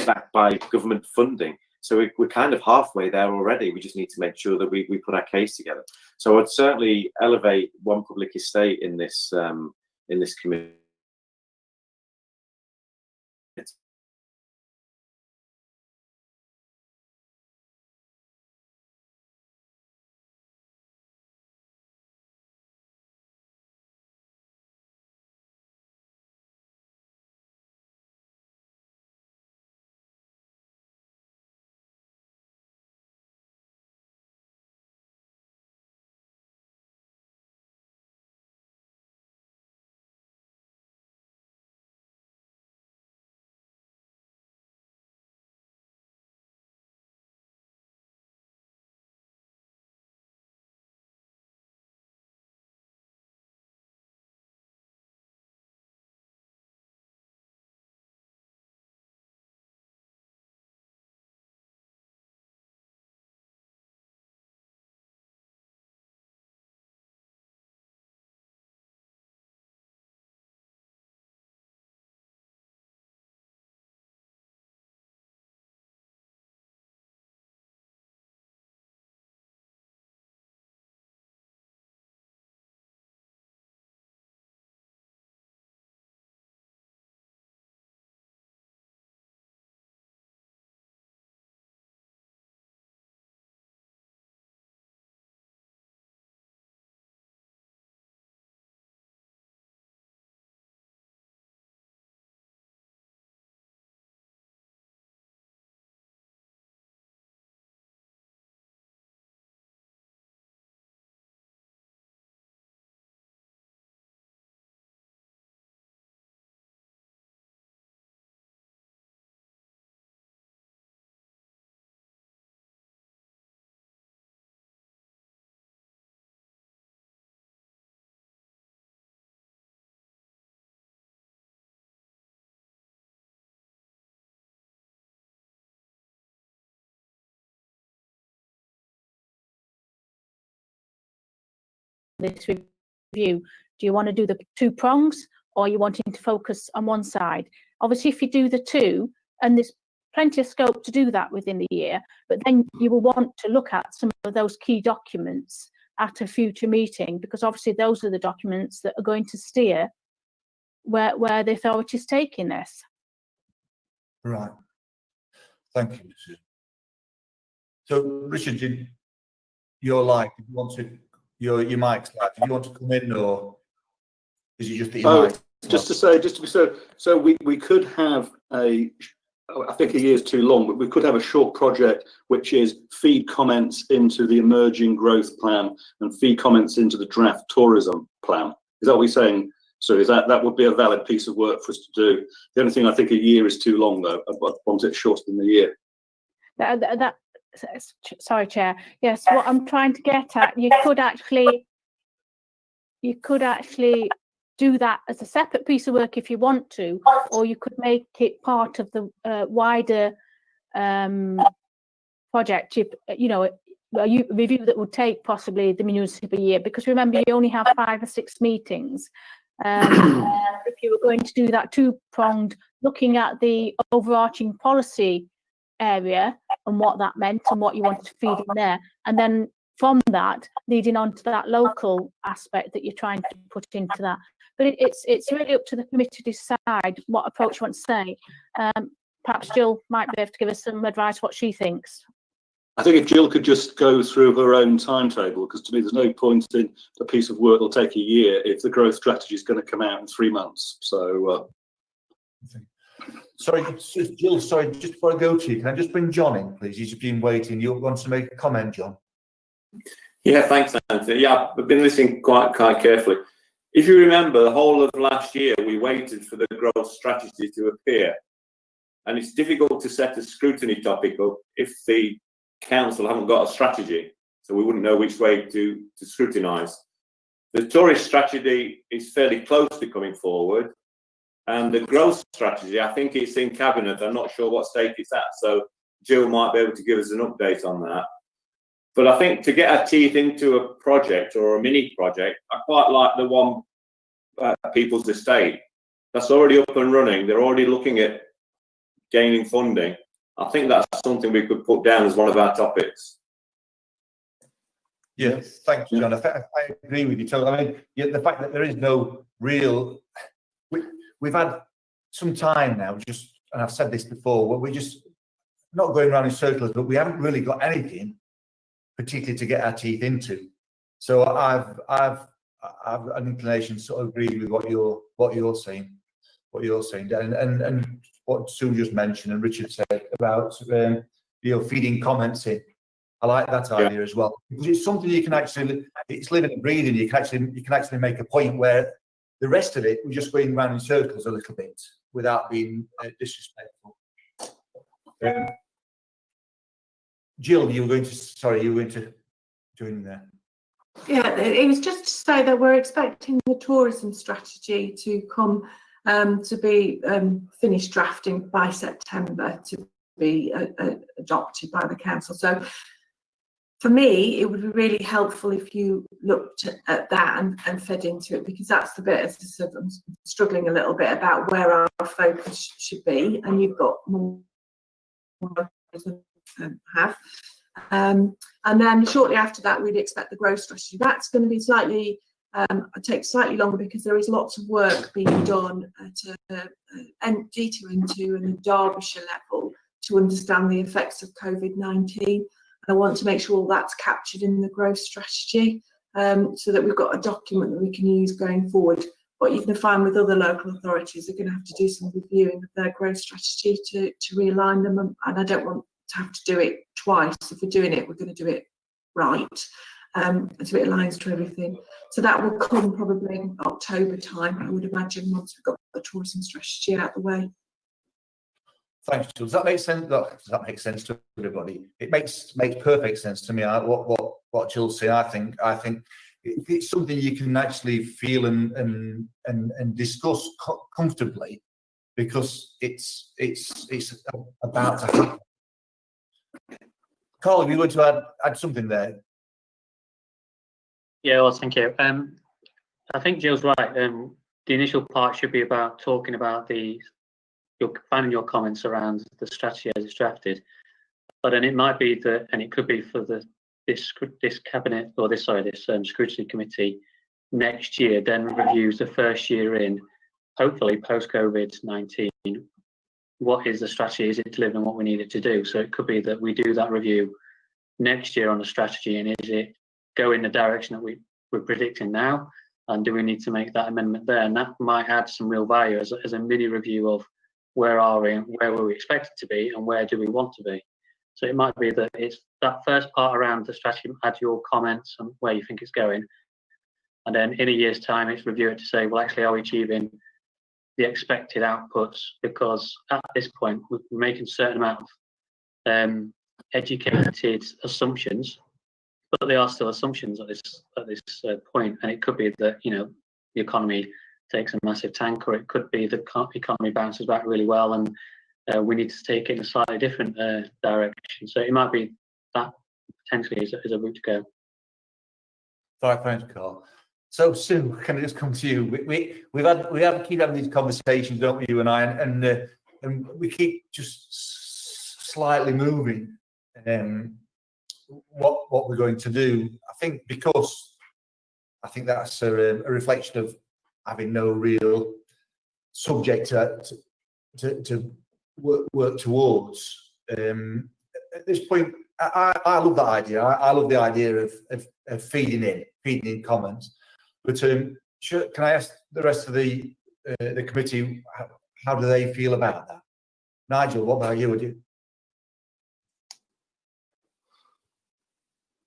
backed by government funding. So we're kind of halfway there already. We just need to make sure that we put our case together. So I'd certainly elevate One Public Estate in this committee. this review. Do you want to do the 2 prongs, or are you wanting to focus on one side? Obviously, if you do the 2, and there's plenty of scope to do that within the year, but then you will want to look at some of those key documents at a future meeting, because obviously those are the documents that are going to steer where the authority is taking this. Right. Thank you, Susan. So, Richard, you're like, you want to, your mic's live. Do you want to come in, or is it just that your mic? Just to be so we could have I think a year's too long, but we could have a short project which is feed comments into the emerging growth plan and feed comments into the draft tourism plan. Is that what you're saying? So is that would be a valid piece of work for us to do. The only thing, I think a year is too long though. I want it shorter than a year. Sorry, Chair. Yes, what I'm trying to get at, you could actually do that as a separate piece of work if you want to, or you could make it part of the wider project. A review that would take possibly the municipal year, because remember, you only have 5 or 6 meetings. If you were going to do that 2-pronged, looking at the overarching policy area and what that meant and what you wanted to feed in there, and then from that leading on to that local aspect that you're trying to put into that. But it's really up to the committee to decide what approach you want to say. Perhaps Jill might be able to give us some advice what she thinks. I think if Jill could just go through her own timetable, because to me there's no point in a piece of work that'll take a year if the growth strategy is going to come out in 3 months. So sorry, Jill, sorry, just before I go to you, can I just bring John in, please? He's been waiting. You want to make a comment, John? Yeah, thanks, Anthony. Yeah, I've been listening quite carefully. If you remember, the whole of last year, we waited for the growth strategy to appear. And it's difficult to set a scrutiny topic up if the council haven't got a strategy. So we wouldn't know which way to scrutinise. The tourist strategy is fairly close to coming forward. And the growth strategy, I think it's in Cabinet. I'm not sure what state it's at. So Jill might be able to give us an update on that. But I think to get our teeth into a project or a mini project, I quite like the one People's Estate. That's already up and running. They're already looking at gaining funding. I think that's something we could put down as one of our topics. Yes, thank you, John. I agree with you. So, I mean, the fact that there is no real, we've had some time now, and I've said this before, where we're just not going around in circles, but we haven't really got anything particularly to get our teeth into. So I've an inclination to sort of agree with what you're saying, and what Sue just mentioned and Richard said about feeding comments in. I like that idea as well, because it's something you can actually, it's living and breathing. You can actually make a point where the rest of it we're just going around in circles a little bit without being disrespectful. Jill, you were going to join there. Yeah, it was just to say that we're expecting the tourism strategy to come to be finished drafting by September to be adopted by the council. So for me, it would be really helpful if you looked at that and fed into it, because that's the bit, as I said, I'm struggling a little bit about where our focus should be, and you've got more than have. And then shortly after that, we'd expect the growth strategy. That's going to be slightly, take slightly longer, because there is lots of work being done at D2N2 and the Derbyshire level to understand the effects of COVID-19. I want to make sure all that's captured in the growth strategy, so that we've got a document that we can use going forward. What you're going to find with other local authorities, they're going to have to do some reviewing of their growth strategy to realign them, and I don't want to have to do it twice. If we're doing it, we're going to do it right, so it aligns to everything. So that will come probably in October time, I would imagine, once we've got the tourism strategy out of the way. Thanks, Jill. Does that make sense? Does that make sense to everybody? It makes perfect sense to me. What Jill's saying, I think it's something you can actually feel and discuss comfortably, because it's about to happen. Carl, if you were to add something there. Yeah, well, thank you. I think Jill's right. The initial part should be about talking about finding your comments around the strategy as it's drafted. But then it might be that, and it could be for this cabinet or this scrutiny committee next year, then reviews the first year in, hopefully post COVID-19. What is the strategy? Is it delivering what we need it to do? So it could be that we do that review next year on the strategy, and is it go in the direction that we're predicting now? And do we need to make that amendment there? And that might add some real value as a mini review of where are we and where were we expected to be and where do we want to be. So it might be that it's that first part around the strategy, add your comments and where you think it's going. And then in a year's time, it's review it to say, well, actually, are we achieving the expected outputs? Because at this point, we're making a certain amount of educated assumptions, but they are still assumptions at this point. And it could be that, you know, the economy takes a massive tank, or it could be the economy bounces back really well and we need to take it in a slightly different direction. So it might be that potentially is a route to go. All right, thanks, Carl. So Sue, can I just come to you? We keep having these conversations, don't we, you and I, and we keep just slightly moving what we're going to do. I think that's a reflection of having no real subject to work towards. At this point, I love that idea. I love the idea of feeding in comments. But can I ask the rest of the committee how do they feel about that? Nigel, what about you?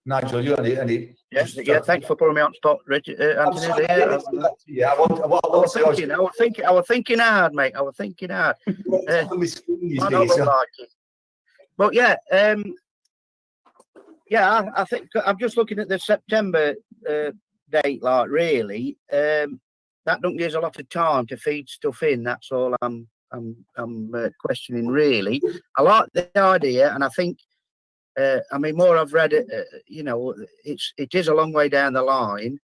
Nigel, you any? Yes, yeah. Thanks for putting me on spot, Richard. Anthony. Yeah, I was thinking hard, mate. I was thinking hard. But yeah, I think I'm just looking at the September date. Like, really, that don't give us a lot of time to feed stuff in. That's all I'm questioning. Really, I like the idea, and I think. I mean, more I've read it, you know, it is a long way down the line.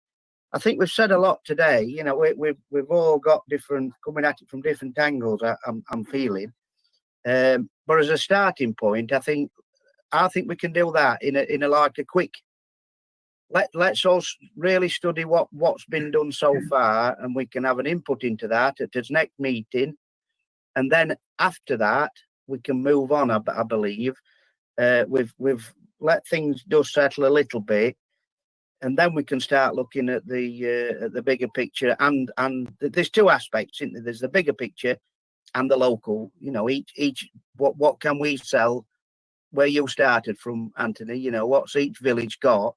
I think we've said a lot today. You know, we've all got coming at it from different angles. I'm feeling, but as a starting point, I think we can do that in a like a quick. Let's all really study what's been done so far, and we can have an input into that at this next meeting, and then after that we can move on. I believe. We've let things just settle a little bit, and then we can start looking at the bigger picture. And there's two aspects, isn't there? There's the bigger picture and the local. You know, each what can we sell? Where you started from, Anthony. You know, what's each village got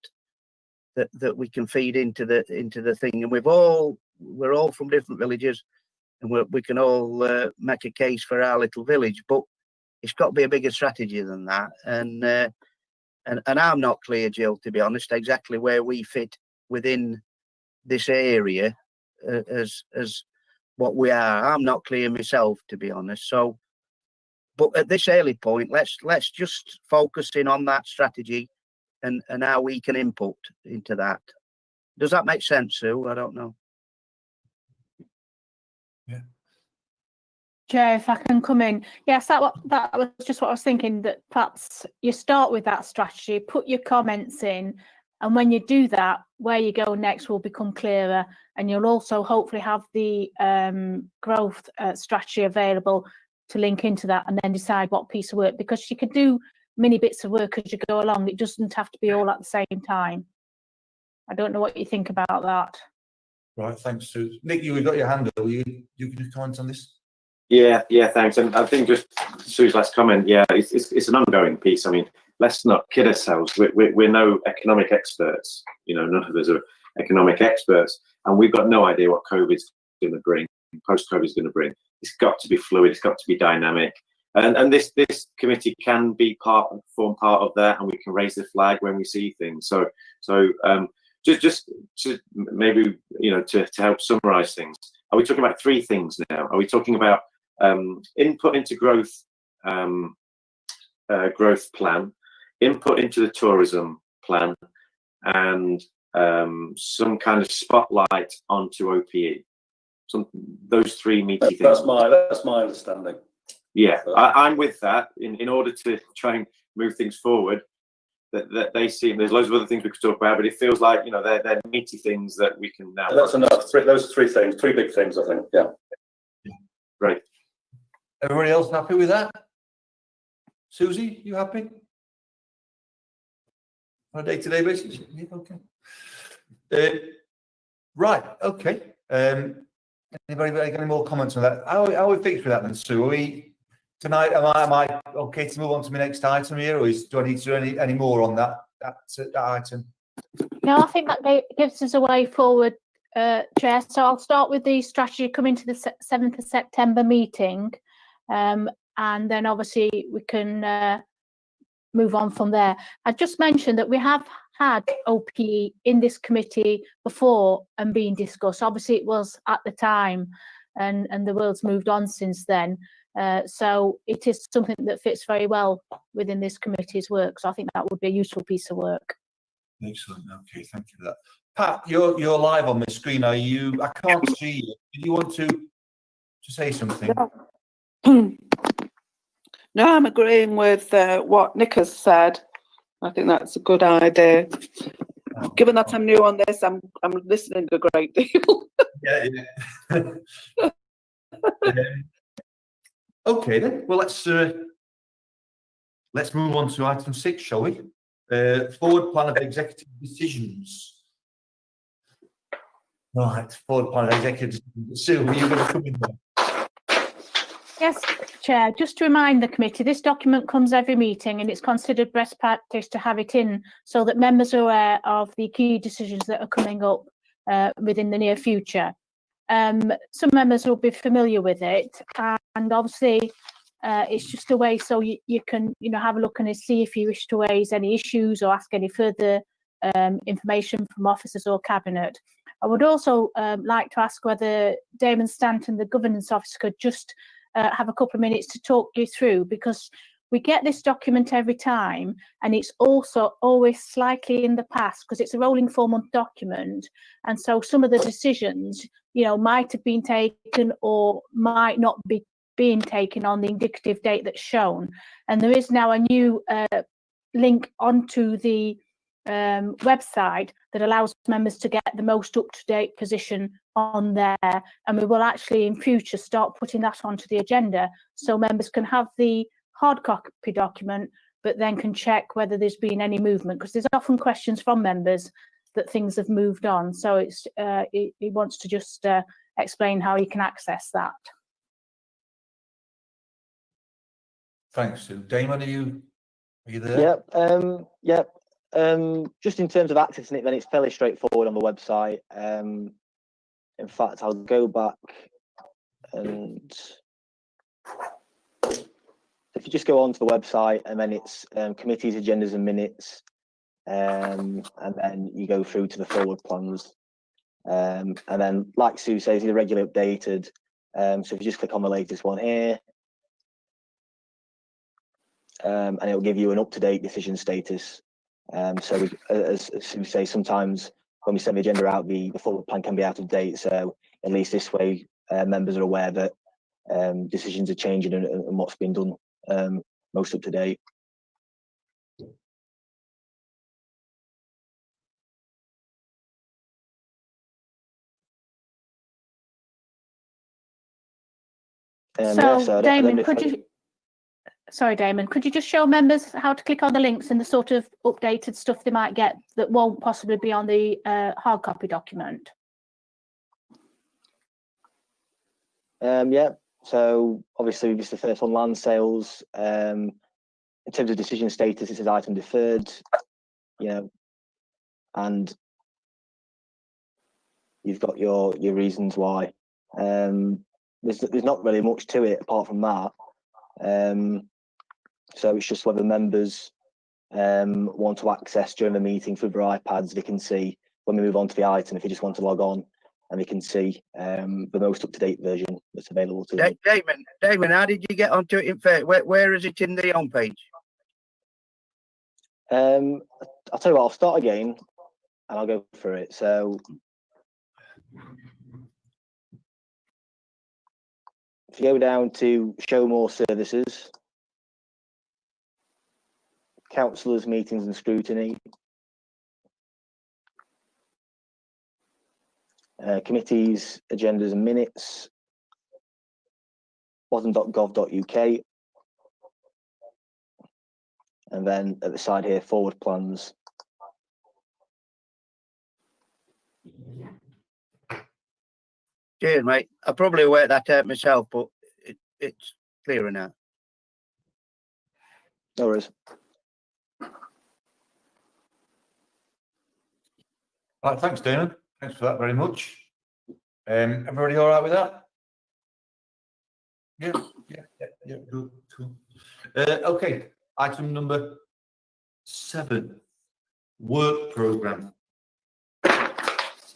that we can feed into the thing. And we're all from different villages, and we can all make a case for our little village, but. It's got to be a bigger strategy than that, and I'm not clear, Jill, to be honest, exactly where we fit within this area as what we are. I'm not clear myself, to be honest. So, but at this early point, let's just focus in on that strategy and how we can input into that. Does that make sense, Sue? I don't know. Yeah. Joe, if I can come in. Yes, that was just what I was thinking, that perhaps you start with that strategy, put your comments in, and when you do that, where you go next will become clearer, and you'll also hopefully have the growth strategy available to link into that, and then decide what piece of work, because you can do many bits of work as you go along. It doesn't have to be all at the same time. I don't know what you think about that. Right, thanks, Sue. Nick, you've got your hand up. You can comment on this? Yeah, thanks. And I think just Sue's last comment, it's an ongoing piece. I mean, let's not kid ourselves. We're no economic experts. You know, none of us are economic experts, and we've got no idea what COVID's going to bring, post-COVID's going to bring. It's got to be fluid. It's got to be dynamic, and this committee can form part of that, and we can raise the flag when we see things. So just to maybe, you know, to help summarise things. Are we talking about three things now? Are we talking about input into growth plan, input into the tourism plan, and some kind of spotlight onto OPE. Those three meaty things. That's my understanding. Yeah, I'm with that. In order to try and move things forward, that they seem, there's loads of other things we could talk about, but it feels like, you know, they're meaty things that we can now. That's enough. Those three things, three big things, I think. Yeah. Great. Everybody else happy with that? Susie, you happy? On a day-to-day basis? Yeah, okay. Right, okay. Anybody got any more comments on that? How are we fixed with that then, Sue? Are we tonight? Am I okay to move on to my next item here, or do I need to do any more on that item? No, I think that gives us a way forward, Chair. So I'll start with the strategy coming to the 7th of September meeting, and then obviously we can move on from there. I just mentioned that we have had OPE in this committee before and being discussed. Obviously it was at the time, and the world's moved on since then. So it is something that fits very well within this committee's work. So I think that would be a useful piece of work. Excellent. Okay, thank you for that. Pat, you're live on the screen. Are you? I can't see you. Do you want to say something? No, I'm agreeing with what Nick has said. I think that's a good idea. Given that I'm new on this, I'm listening a great deal. Yeah. Okay then. Well, let's move on to item 6, shall we? Forward plan of executive decisions. Right, forward plan of executive decisions. Sue, are you going to come in there? Yes, Chair, just to remind the committee, this document comes every meeting and it's considered best practice to have it in so that members are aware of the key decisions that are coming up within the near future. Some members will be familiar with it, and obviously it's just a way so you can, you know, have a look and see if you wish to raise any issues or ask any further information from officers or cabinet. I would also like to ask whether Damon Stanton, the governance officer, could just have a couple of minutes to talk you through, because we get this document every time and it's also always slightly in the past because it's a rolling 4-month document, and so some of the decisions, you know, might have been taken or might not be being taken on the indicative date that's shown. And there is now a new link onto the website that allows members to get the most up-to-date position on there, and we will actually in future start putting that onto the agenda so members can have the hard copy document but then can check whether there's been any movement, because there's often questions from members that things have moved on. So it's he wants to just explain how you can access that. Thanks, Sue. Damon, are you there? Yep. Just in terms of accessing it, then it's fairly straightforward on the website. In fact, I'll go back, and if you just go onto the website and then it's committees, agendas and minutes, and then you go through to the forward plans, and then like Sue says, they're regularly updated. So if you just click on the latest one here, and it'll give you an up-to-date decision status. So as Sue says, sometimes when we send the agenda out, the forward plan can be out of date. So at least this way, members are aware that decisions are changing and what's been done most up to date. So Damon, could you? Sorry, Damon, could you just show members how to click on the links and the sort of updated stuff they might get that won't possibly be on the hard copy document? Yeah, so obviously this is the first one, land sales. In terms of decision status, this is item deferred, you know, and you've got your reasons why. There's not really much to it apart from that. So it's just whether members want to access during the meeting through their iPads. They can see when we move on to the item, if you just want to log on, and they can see the most up-to-date version that's available to them. Damon, how did you get onto it in fact? Where is it in the homepage? I'll tell you what, I'll start again, and I'll go through it. So if you go down to show more services, councillors, meetings and scrutiny, committees, agendas and minutes, bottom.gov.uk, and then at the side here, forward plans. Cheers, mate. I probably worked that out myself, but it's clearer now. No worries. Right, thanks, Damon. Thanks for that very much. Everybody all right with that? Yeah, good, cool. Okay, item number 7, work programme.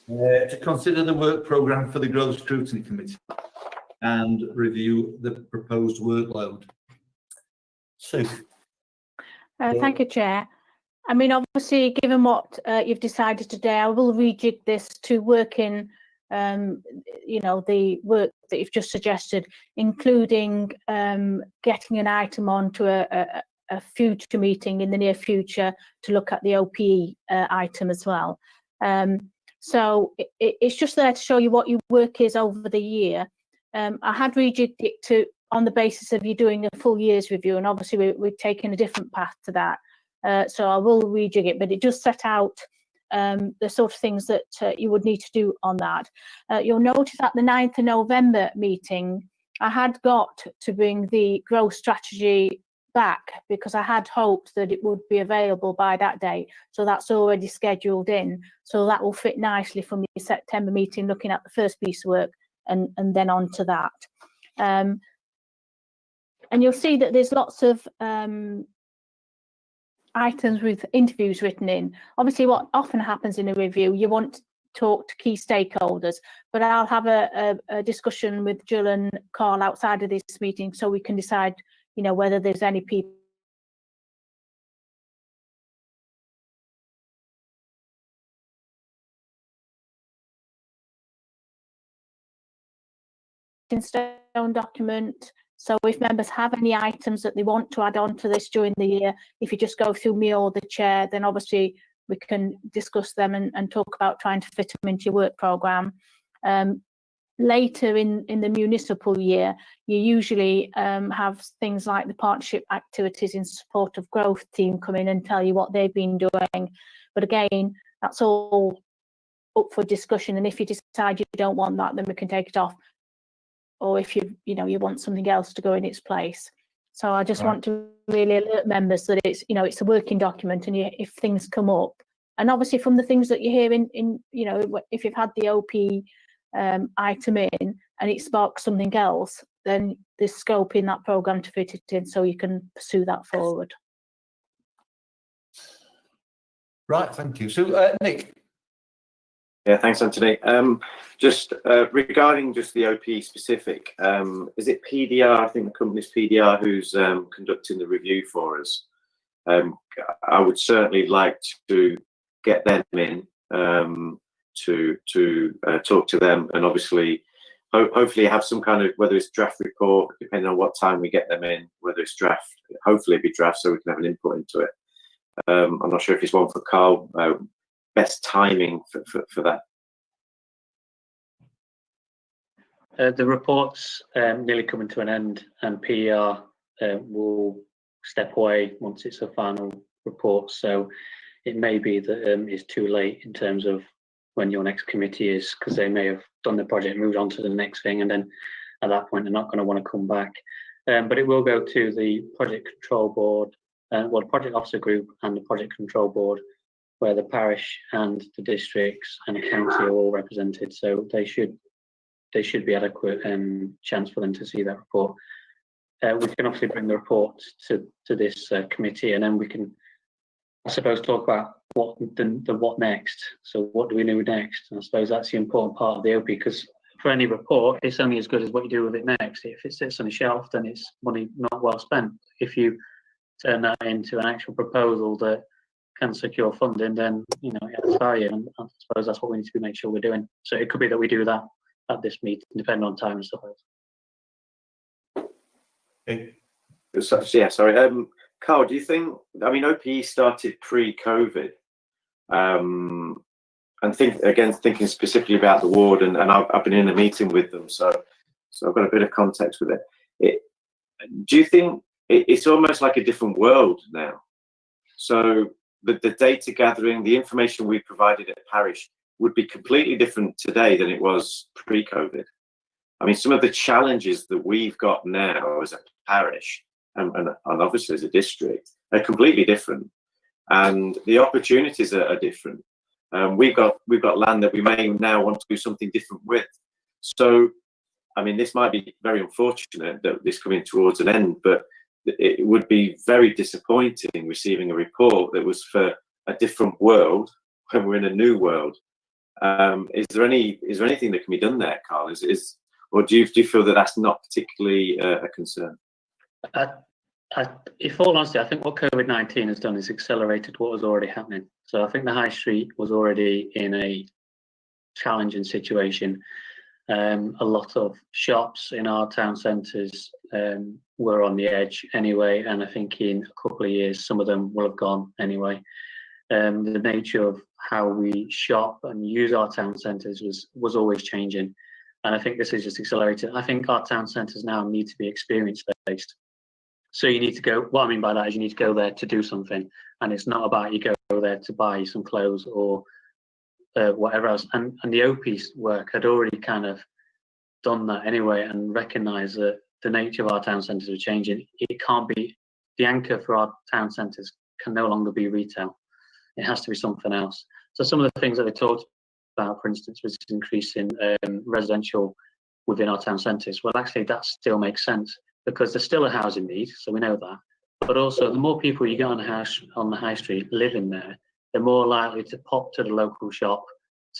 To consider the work programme for the Growth Scrutiny Committee and review the proposed workload. Sue. Thank you, Chair. I mean, obviously, given what you've decided today, I will rejig this to work in, you know, the work that you've just suggested, including getting an item onto a future meeting in the near future to look at the OPE item as well. So it's just there to show you what your work is over the year. I had rejigged it to on the basis of you doing a full year's review, and obviously we've taken a different path to that. So I will rejig it, but it does set out the sort of things that you would need to do on that. You'll notice at the 9th of November meeting, I had got to bring the growth strategy back because I had hoped that it would be available by that date. So that's already scheduled in. So that will fit nicely from the September meeting, looking at the first piece of work and then on to that. And you'll see that there's lots of items with interviews written in. Obviously, what often happens in a review, you want to talk to key stakeholders, but I'll have a discussion with Jill and Carl outside of this meeting so we can decide, you know, whether there's any people in stone document. So if members have any items that they want to add on to this during the year, if you just go through me or the chair, then obviously we can discuss them and talk about trying to fit them into your work programme. Later in the municipal year, you usually have things like the partnership activities in support of growth team come in and tell you what they've been doing. But again, that's all up for discussion. And if you decide you don't want that, then we can take it off. Or if you want something else to go in its place. So I just want to really alert members that it's, you know, it's a working document, and if things come up, and obviously from the things that you hear in you know, if you've had the OP item in and it sparks something else, then there's scope in that programme to fit it in, so you can pursue that forward. Right, thank you. So Nick. Yeah, thanks, Anthony. Just regarding just the OP specific, is it PDR? I think the company's PDR who's conducting the review for us. I would certainly like to get them in to talk to them, and obviously, hopefully have some kind of, whether it's draft report, depending on what time we get them in, whether it's draft, hopefully it'll be draft so we can have an input into it. I'm not sure if it's one for Carl. Best timing for that? The report's nearly coming to an end, and PER will step away once it's a final report. So it may be that it's too late in terms of when your next committee is, because they may have done the project, moved on to the next thing, and then at that point they're not going to want to come back. But it will go to the project control board, well, project officer group and the project control board, where the parish and the districts and the county are all represented. So they should be adequate chance for them to see that report. We can obviously bring the report to this committee, and then we can, I suppose, talk about what next. So what do we do next? And I suppose that's the important part of the OP, because for any report, it's only as good as what you do with it next. If it sits on a shelf, then it's money not well spent. If you turn that into an actual proposal that can secure funding, then it's value, and I suppose that's what we need to make sure we're doing. So it could be that we do that at this meeting, depending on time and stuff. Yeah, sorry. Carl, do you think? I mean, OPE started pre-COVID, and thinking specifically about the ward, and I've been in a meeting with them, so I've got a bit of context with it. Do you think it's almost like a different world now? So the data gathering, the information we provided at parish would be completely different today than it was pre-COVID. I mean, some of the challenges that we've got now as a parish and obviously as a district are completely different, and the opportunities are different. We've got land that we may now want to do something different with. So, I mean, this might be very unfortunate that this coming towards an end, but it would be very disappointing receiving a report that was for a different world when we're in a new world. Is there anything that can be done there, Carl? Or do you feel that that's not particularly a concern? In all honesty, I think what COVID-19 has done is accelerated what was already happening. So I think the high street was already in a challenging situation. A lot of shops in our town centres were on the edge anyway, and I think in a couple of years some of them will have gone anyway. The nature of how we shop and use our town centres was always changing, and I think this is just accelerated. I think our town centres now need to be experience based. So you need to go. What I mean by that is you need to go there to do something, and it's not about you go there to buy some clothes or whatever else. And the OP's work had already kind of done that anyway, and recognised that the nature of our town centres are changing. It can't be the anchor for our town centres can no longer be retail. It has to be something else. So some of the things that they talked about, for instance, was increasing residential within our town centres. Well, actually, that still makes sense because there's still a housing need, so we know that. But also, the more people you get on the high street living there, they're more likely to pop to the local shop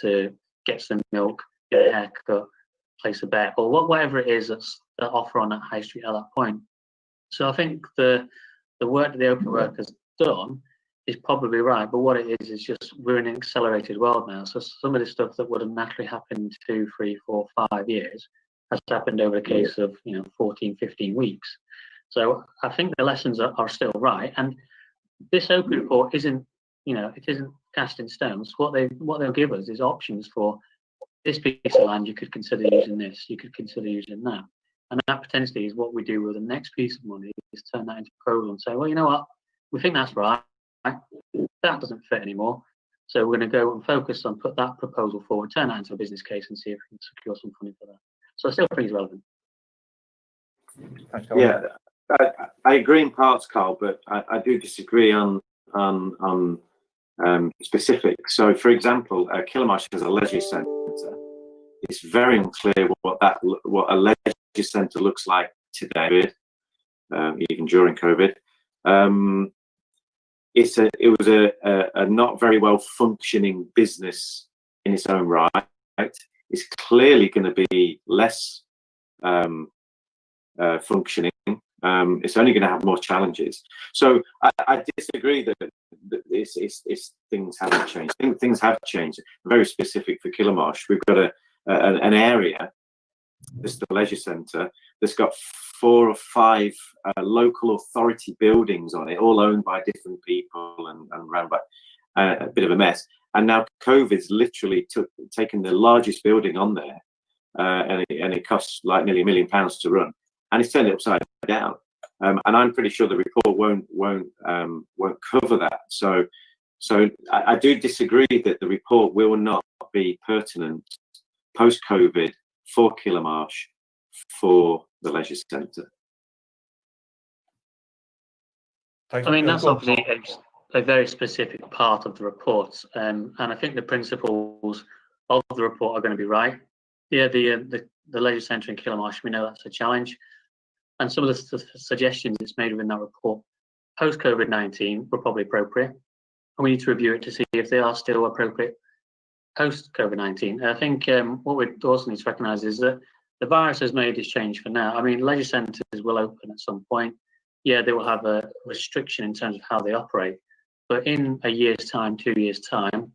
to get some milk, get a haircut, place a bet, or whatever it is that's the offer on that high street at that point. So I think the work that the open work has done is probably right, but what it is just we're in an accelerated world now. So some of the stuff that would have naturally happened in 2, 3, 4, 5 years has happened over a case of 14, 15 weeks. So I think the lessons are still right, and this open report isn't it isn't cast in stones. What they'll give us is options for this piece of land. You could consider using this. You could consider using that, and that potentially is what we do with the next piece of money. Is turn that into a proposal and say, well, you know what, we think that's right. That doesn't fit anymore. So we're going to go and focus on put that proposal forward, turn that into a business case, and see if we can secure some funding for that. So I still think it's relevant. Yeah, I agree in parts, Carl, but I do disagree on specifics. So, for example, Killamarsh has a leisure centre. It's very unclear what a leisure centre looks like today, even during COVID. It was a not very well functioning business in its own right. It's clearly going to be less functioning. It's only going to have more challenges. So I disagree that things haven't changed. Things have changed. Very specific for Killamarsh, we've got an area, this the leisure centre, that's got 4 or 5 local authority buildings on it, all owned by different people and run by a bit of a mess. And now COVID's literally taken the largest building on there, and it costs like nearly £1 million to run, and it's turned it upside down. And I'm pretty sure the report won't cover that. So I do disagree that the report will not be pertinent post-COVID for Killamarsh for the leisure centre. I mean, that's obviously a very specific part of the report, and I think the principles of the report are going to be right. Yeah, the leisure centre in Killamarsh, we know that's a challenge, and some of the suggestions it's made within that report post COVID-19 were probably appropriate, and we need to review it to see if they are still appropriate post COVID-19. I think what we also need to recognise is that the virus has made this change for now. I mean, leisure centres will open at some point. Yeah, they will have a restriction in terms of how they operate, But in a year's time, 2 years' time,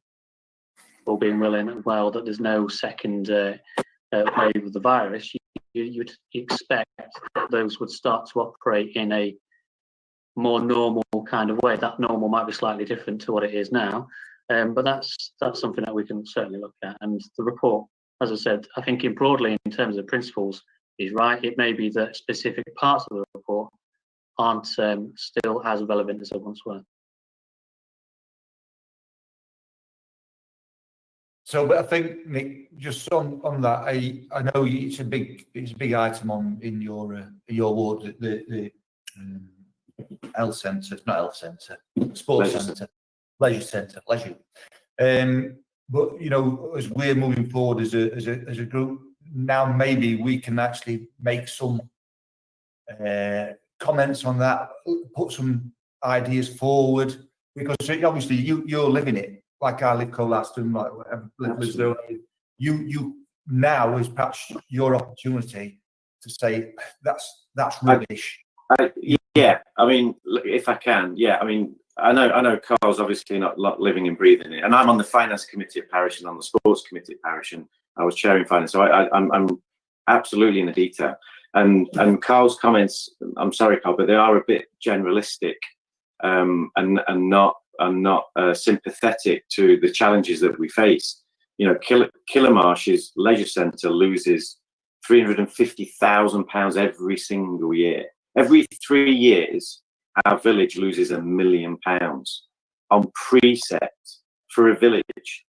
all being willing and well, that there's no second wave of the virus, you'd expect that those would start to operate in a more normal kind of way. That normal might be slightly different to what it is now, but that's something that we can certainly look at. And the report, as I said, I think broadly in terms of principles is right. It may be that specific parts of the report aren't still as relevant as they once were. So, but I think, Nick, just on that, I know it's a big item in your ward, the health centre, not health centre, sports centre, leisure centre, leisure. But you know, as we're moving forward as a group, now maybe we can actually make some comments on that, put some ideas forward, because obviously you're living it. Like I live Colaston, like whatever lives there. You now is perhaps your opportunity to say that's rubbish. Yeah, I mean, if I can, yeah, I mean, I know Carl's obviously not living and breathing it, and I'm on the finance committee at parish and on the sports committee at parish, and I was chairing finance, so I'm absolutely in the detail. And Carl's comments, I'm sorry, Carl, but they are a bit generalistic, and not sympathetic to the challenges that we face. You know, Killarmarsh's leisure centre loses £350,000 every single year. Every 3 years, our village loses £1 million on precept for a village,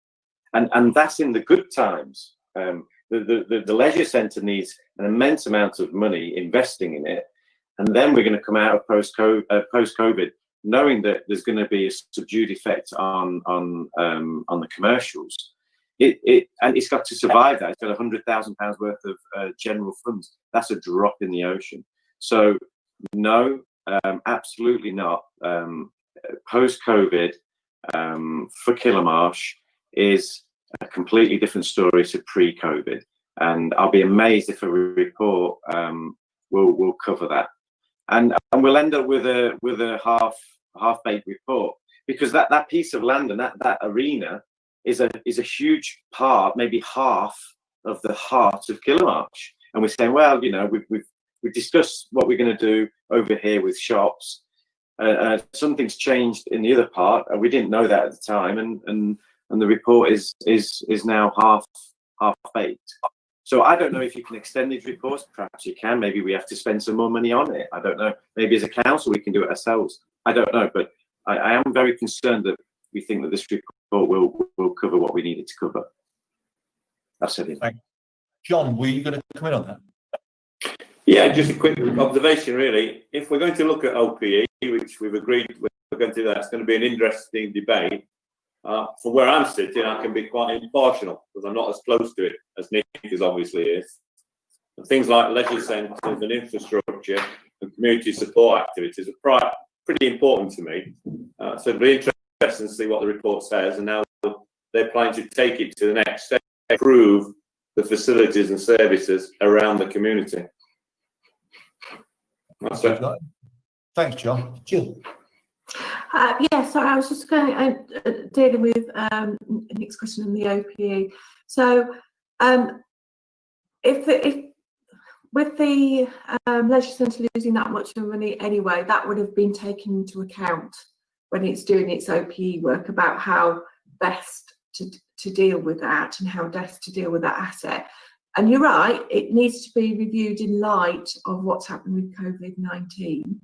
and that's in the good times. The leisure centre needs an immense amount of money investing in it, and then we're going to come out of post-COVID, knowing that there's going to be a subdued effect on the commercials. And it's got to survive that. It's got £100,000 worth of general funds. That's a drop in the ocean. So no, absolutely not. Post-COVID for Killarmarsh is a completely different story to pre-COVID, and I'll be amazed if a report will cover that, and we'll end up with a half-baked report, because that piece of land and that arena is a huge part, maybe half of the heart of Killarmarsh, and we're saying, well, you know, we've discussed what we're going to do over here with shops. Something's changed in the other part, and we didn't know that at the time, and the report is now half baked. So I don't know if you can extend these reports. Perhaps you can. Maybe we have to spend some more money on it. I don't know. Maybe as a council we can do it ourselves. I don't know. But I am very concerned that we think that this report will cover what we need it to cover. That's it. John, were you going to come in on that? Yeah, just a quick observation, really. If we're going to look at OPE, which we've agreed we're going to do that, it's going to be an interesting debate. From where I'm sitting, I can be quite impartial because I'm not as close to it as Nick is obviously is. And things like leisure centres and infrastructure and community support activities are pretty important to me. So it'll be interesting to see what the report says, and now they're planning to take it to the next step, improve the facilities and services around the community. That's it. Thanks, John. Jill. Yeah, so I was just going dealing with Nick's question on the OPE. So, if with the leisure centre losing that much money anyway, that would have been taken into account when it's doing its OPE work about how best to deal with that and how best to deal with that asset. And you're right, it needs to be reviewed in light of what's happened with COVID-19.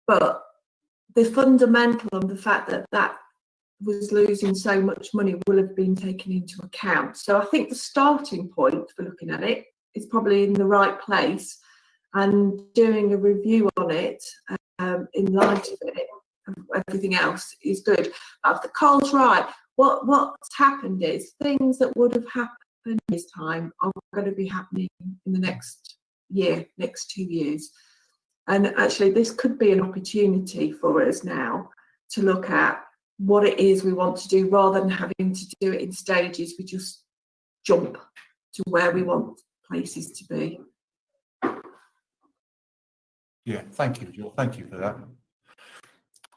But the fundamental of the fact that was losing so much money will have been taken into account. So I think the starting point for looking at it is probably in the right place, and doing a review on it in light of it, everything else is good. But Carl's right. What's happened is things that would have happened this time are going to be happening in the next 2 years. And actually, this could be an opportunity for us now to look at what it is we want to do, rather than having to do it in stages. We just jump to where we want places to be. Yeah, thank you, Jill. Thank you for that.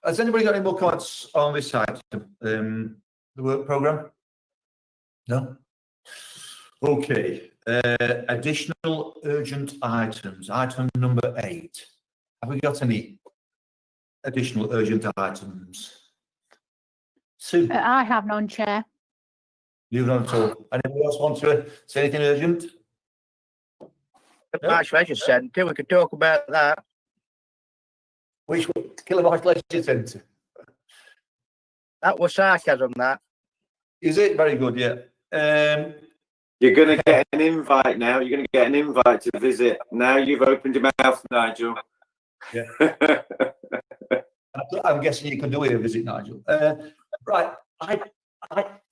Has anybody got any more comments on this side? The work programme? No? Okay. Additional urgent items. Item number 8. Have we got any additional urgent items? Sue? I have none, Chair. You don't at all. Anybody else want to say anything urgent? The Marsh Leisure Centre, we could talk about that. Which one? Kilomarsh Leisure Centre. That was sarcasm, that. Is it? Very good, yeah. You're going to get an invite now. You're going to get an invite to visit. Now you've opened your mouth, Nigel. Yeah. I'm guessing you can do it a visit, Nigel. Right.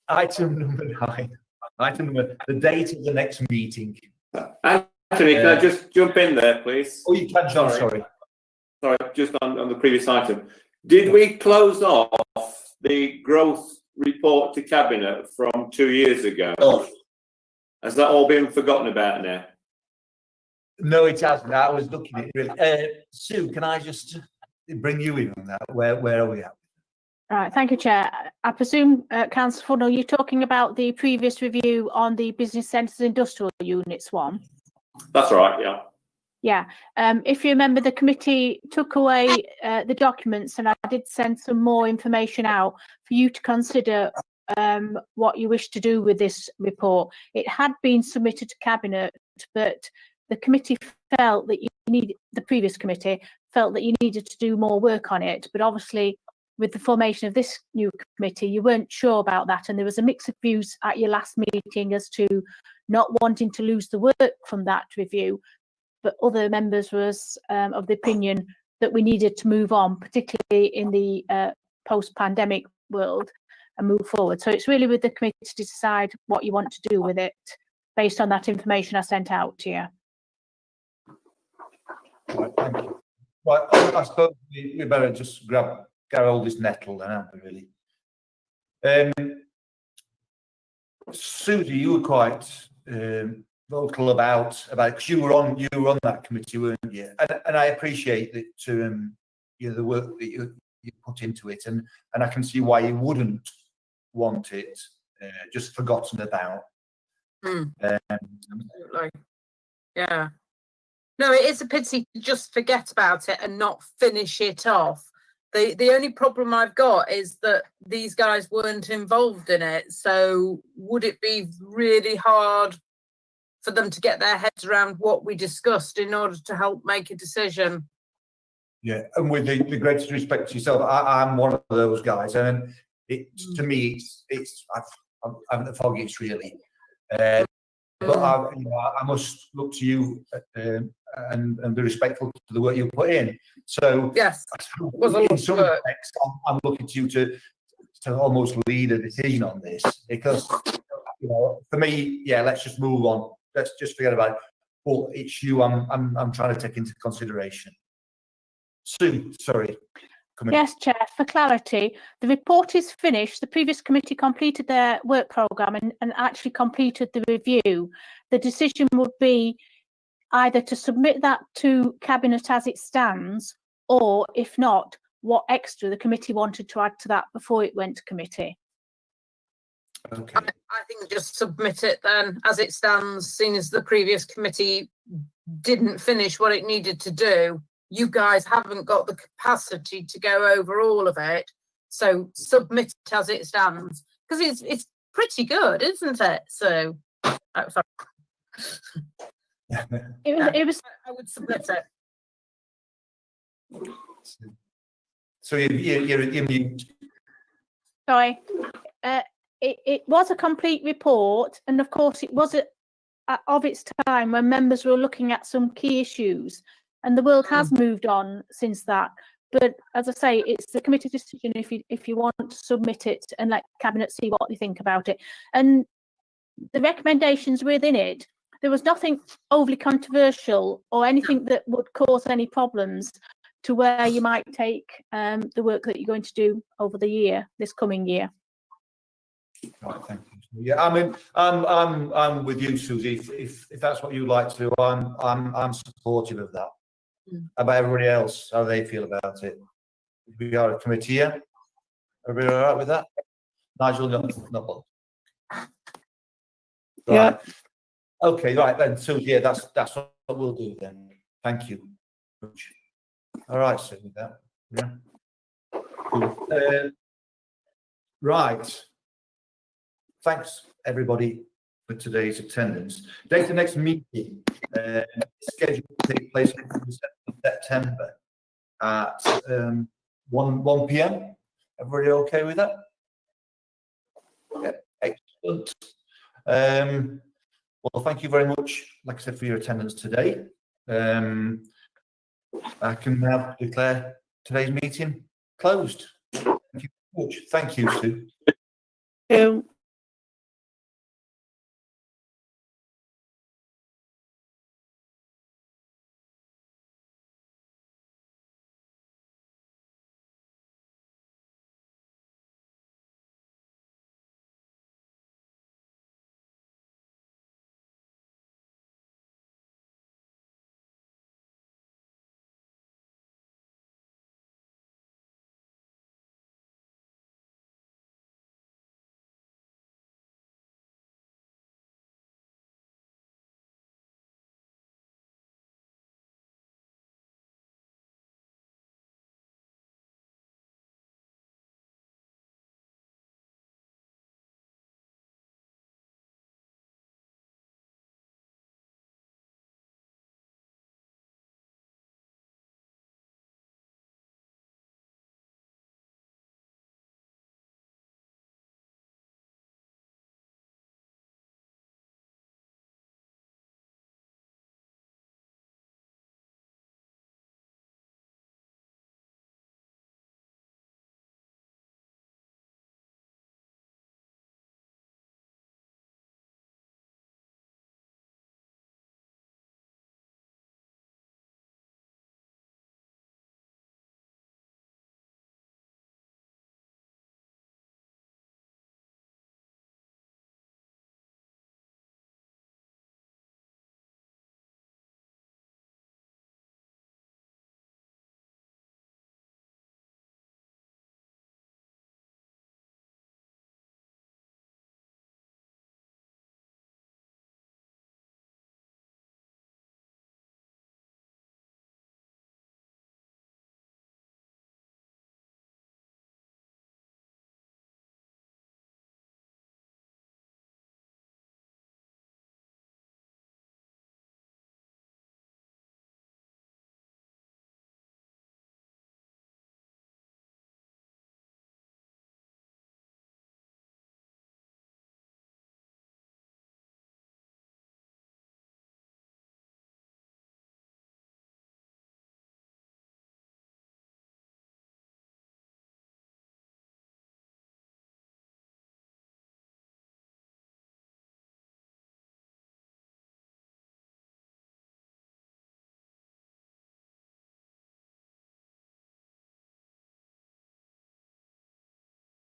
Item number 9. The date of the next meeting. Anthony, can I just jump in there, please? Oh, you can, John, sorry. Sorry, just on the previous item. Did we close off the growth report to Cabinet from 2 years ago? Oh. Has that all been forgotten about now? No, it hasn't. I was looking at it really. Sue, can I just bring you in on that? Where are we at? Right, thank you, Chair. I presume, Councillor Funnell, you're talking about the previous review on the business centres industrial units one? That's right, yeah. Yeah, if you remember, the committee took away the documents, and I did send some more information out for you to consider what you wish to do with this report. It had been submitted to Cabinet, but the committee felt that the previous committee felt that you needed to do more work on it. But obviously, with the formation of this new committee, you weren't sure about that, and there was a mix of views at your last meeting as to not wanting to lose the work from that review. But other members was of the opinion that we needed to move on, particularly in the post-pandemic world, and move forward. So it's really with the committee to decide what you want to do with it, based on that information I sent out to you. Right, thank you. Right, I suppose we better just get hold of this nettle then, haven't we, really? Susie, you were quite vocal about because you were on that committee, weren't you? And I appreciate that the work that you put into it, and I can see why you wouldn't want it just forgotten about. Absolutely. Yeah. No, it is a pity to just forget about it and not finish it off. The only problem I've got is that these guys weren't involved in it. So would it be really hard for them to get their heads around what we discussed in order to help make a decision? Yeah, and with the greatest respect to yourself, I'm one of those guys, and to me, I'm the foggiest really. But I must look to you and be respectful to the work you put in. So yes, in some respects, I'm looking to you to almost lead a decision on this, because for me, yeah, let's just move on. Let's just forget about it. But it's you I'm trying to take into consideration. Sue, sorry. Yes, Chair, for clarity, the report is finished. The previous committee completed their work programme and actually completed the review. The decision would be either to submit that to Cabinet as it stands, or if not, what extra the committee wanted to add to that before it went to committee. Okay. I think just submit it then as it stands, seeing as the previous committee didn't finish what it needed to do. You guys haven't got the capacity to go over all of it, so submit it as it stands, because it's pretty good, isn't it? So, sorry. It was. I would submit it. So you're mute. Sorry. It was a complete report, and of course it was of its time when members were looking at some key issues, and the world has moved on since that. But as I say, it's the committee decision if you want to submit it and let Cabinet see what they think about it. And the recommendations within it, there was nothing overly controversial or anything that would cause any problems to where you might take the work that you're going to do over this coming year. Right, thank you. Yeah, I mean, I'm with you, Susie. If that's what you like to do, I'm supportive of that. How about everybody else? How do they feel about it? We are a committee here. Everybody all right with that? Nigel, not. Right. Yeah. Okay, right then. So yeah, that's what we'll do then. Thank you. All right, so with that, yeah. Cool. Right. Thanks everybody for today's attendance. Date the next meeting scheduled to take place on the 7th of September at 1 p.m. Everybody okay with that? Yeah, excellent. Well, thank you very much, like I said, for your attendance today. I can now declare today's meeting closed. Thank you very much. Thank you, Sue. Thank you.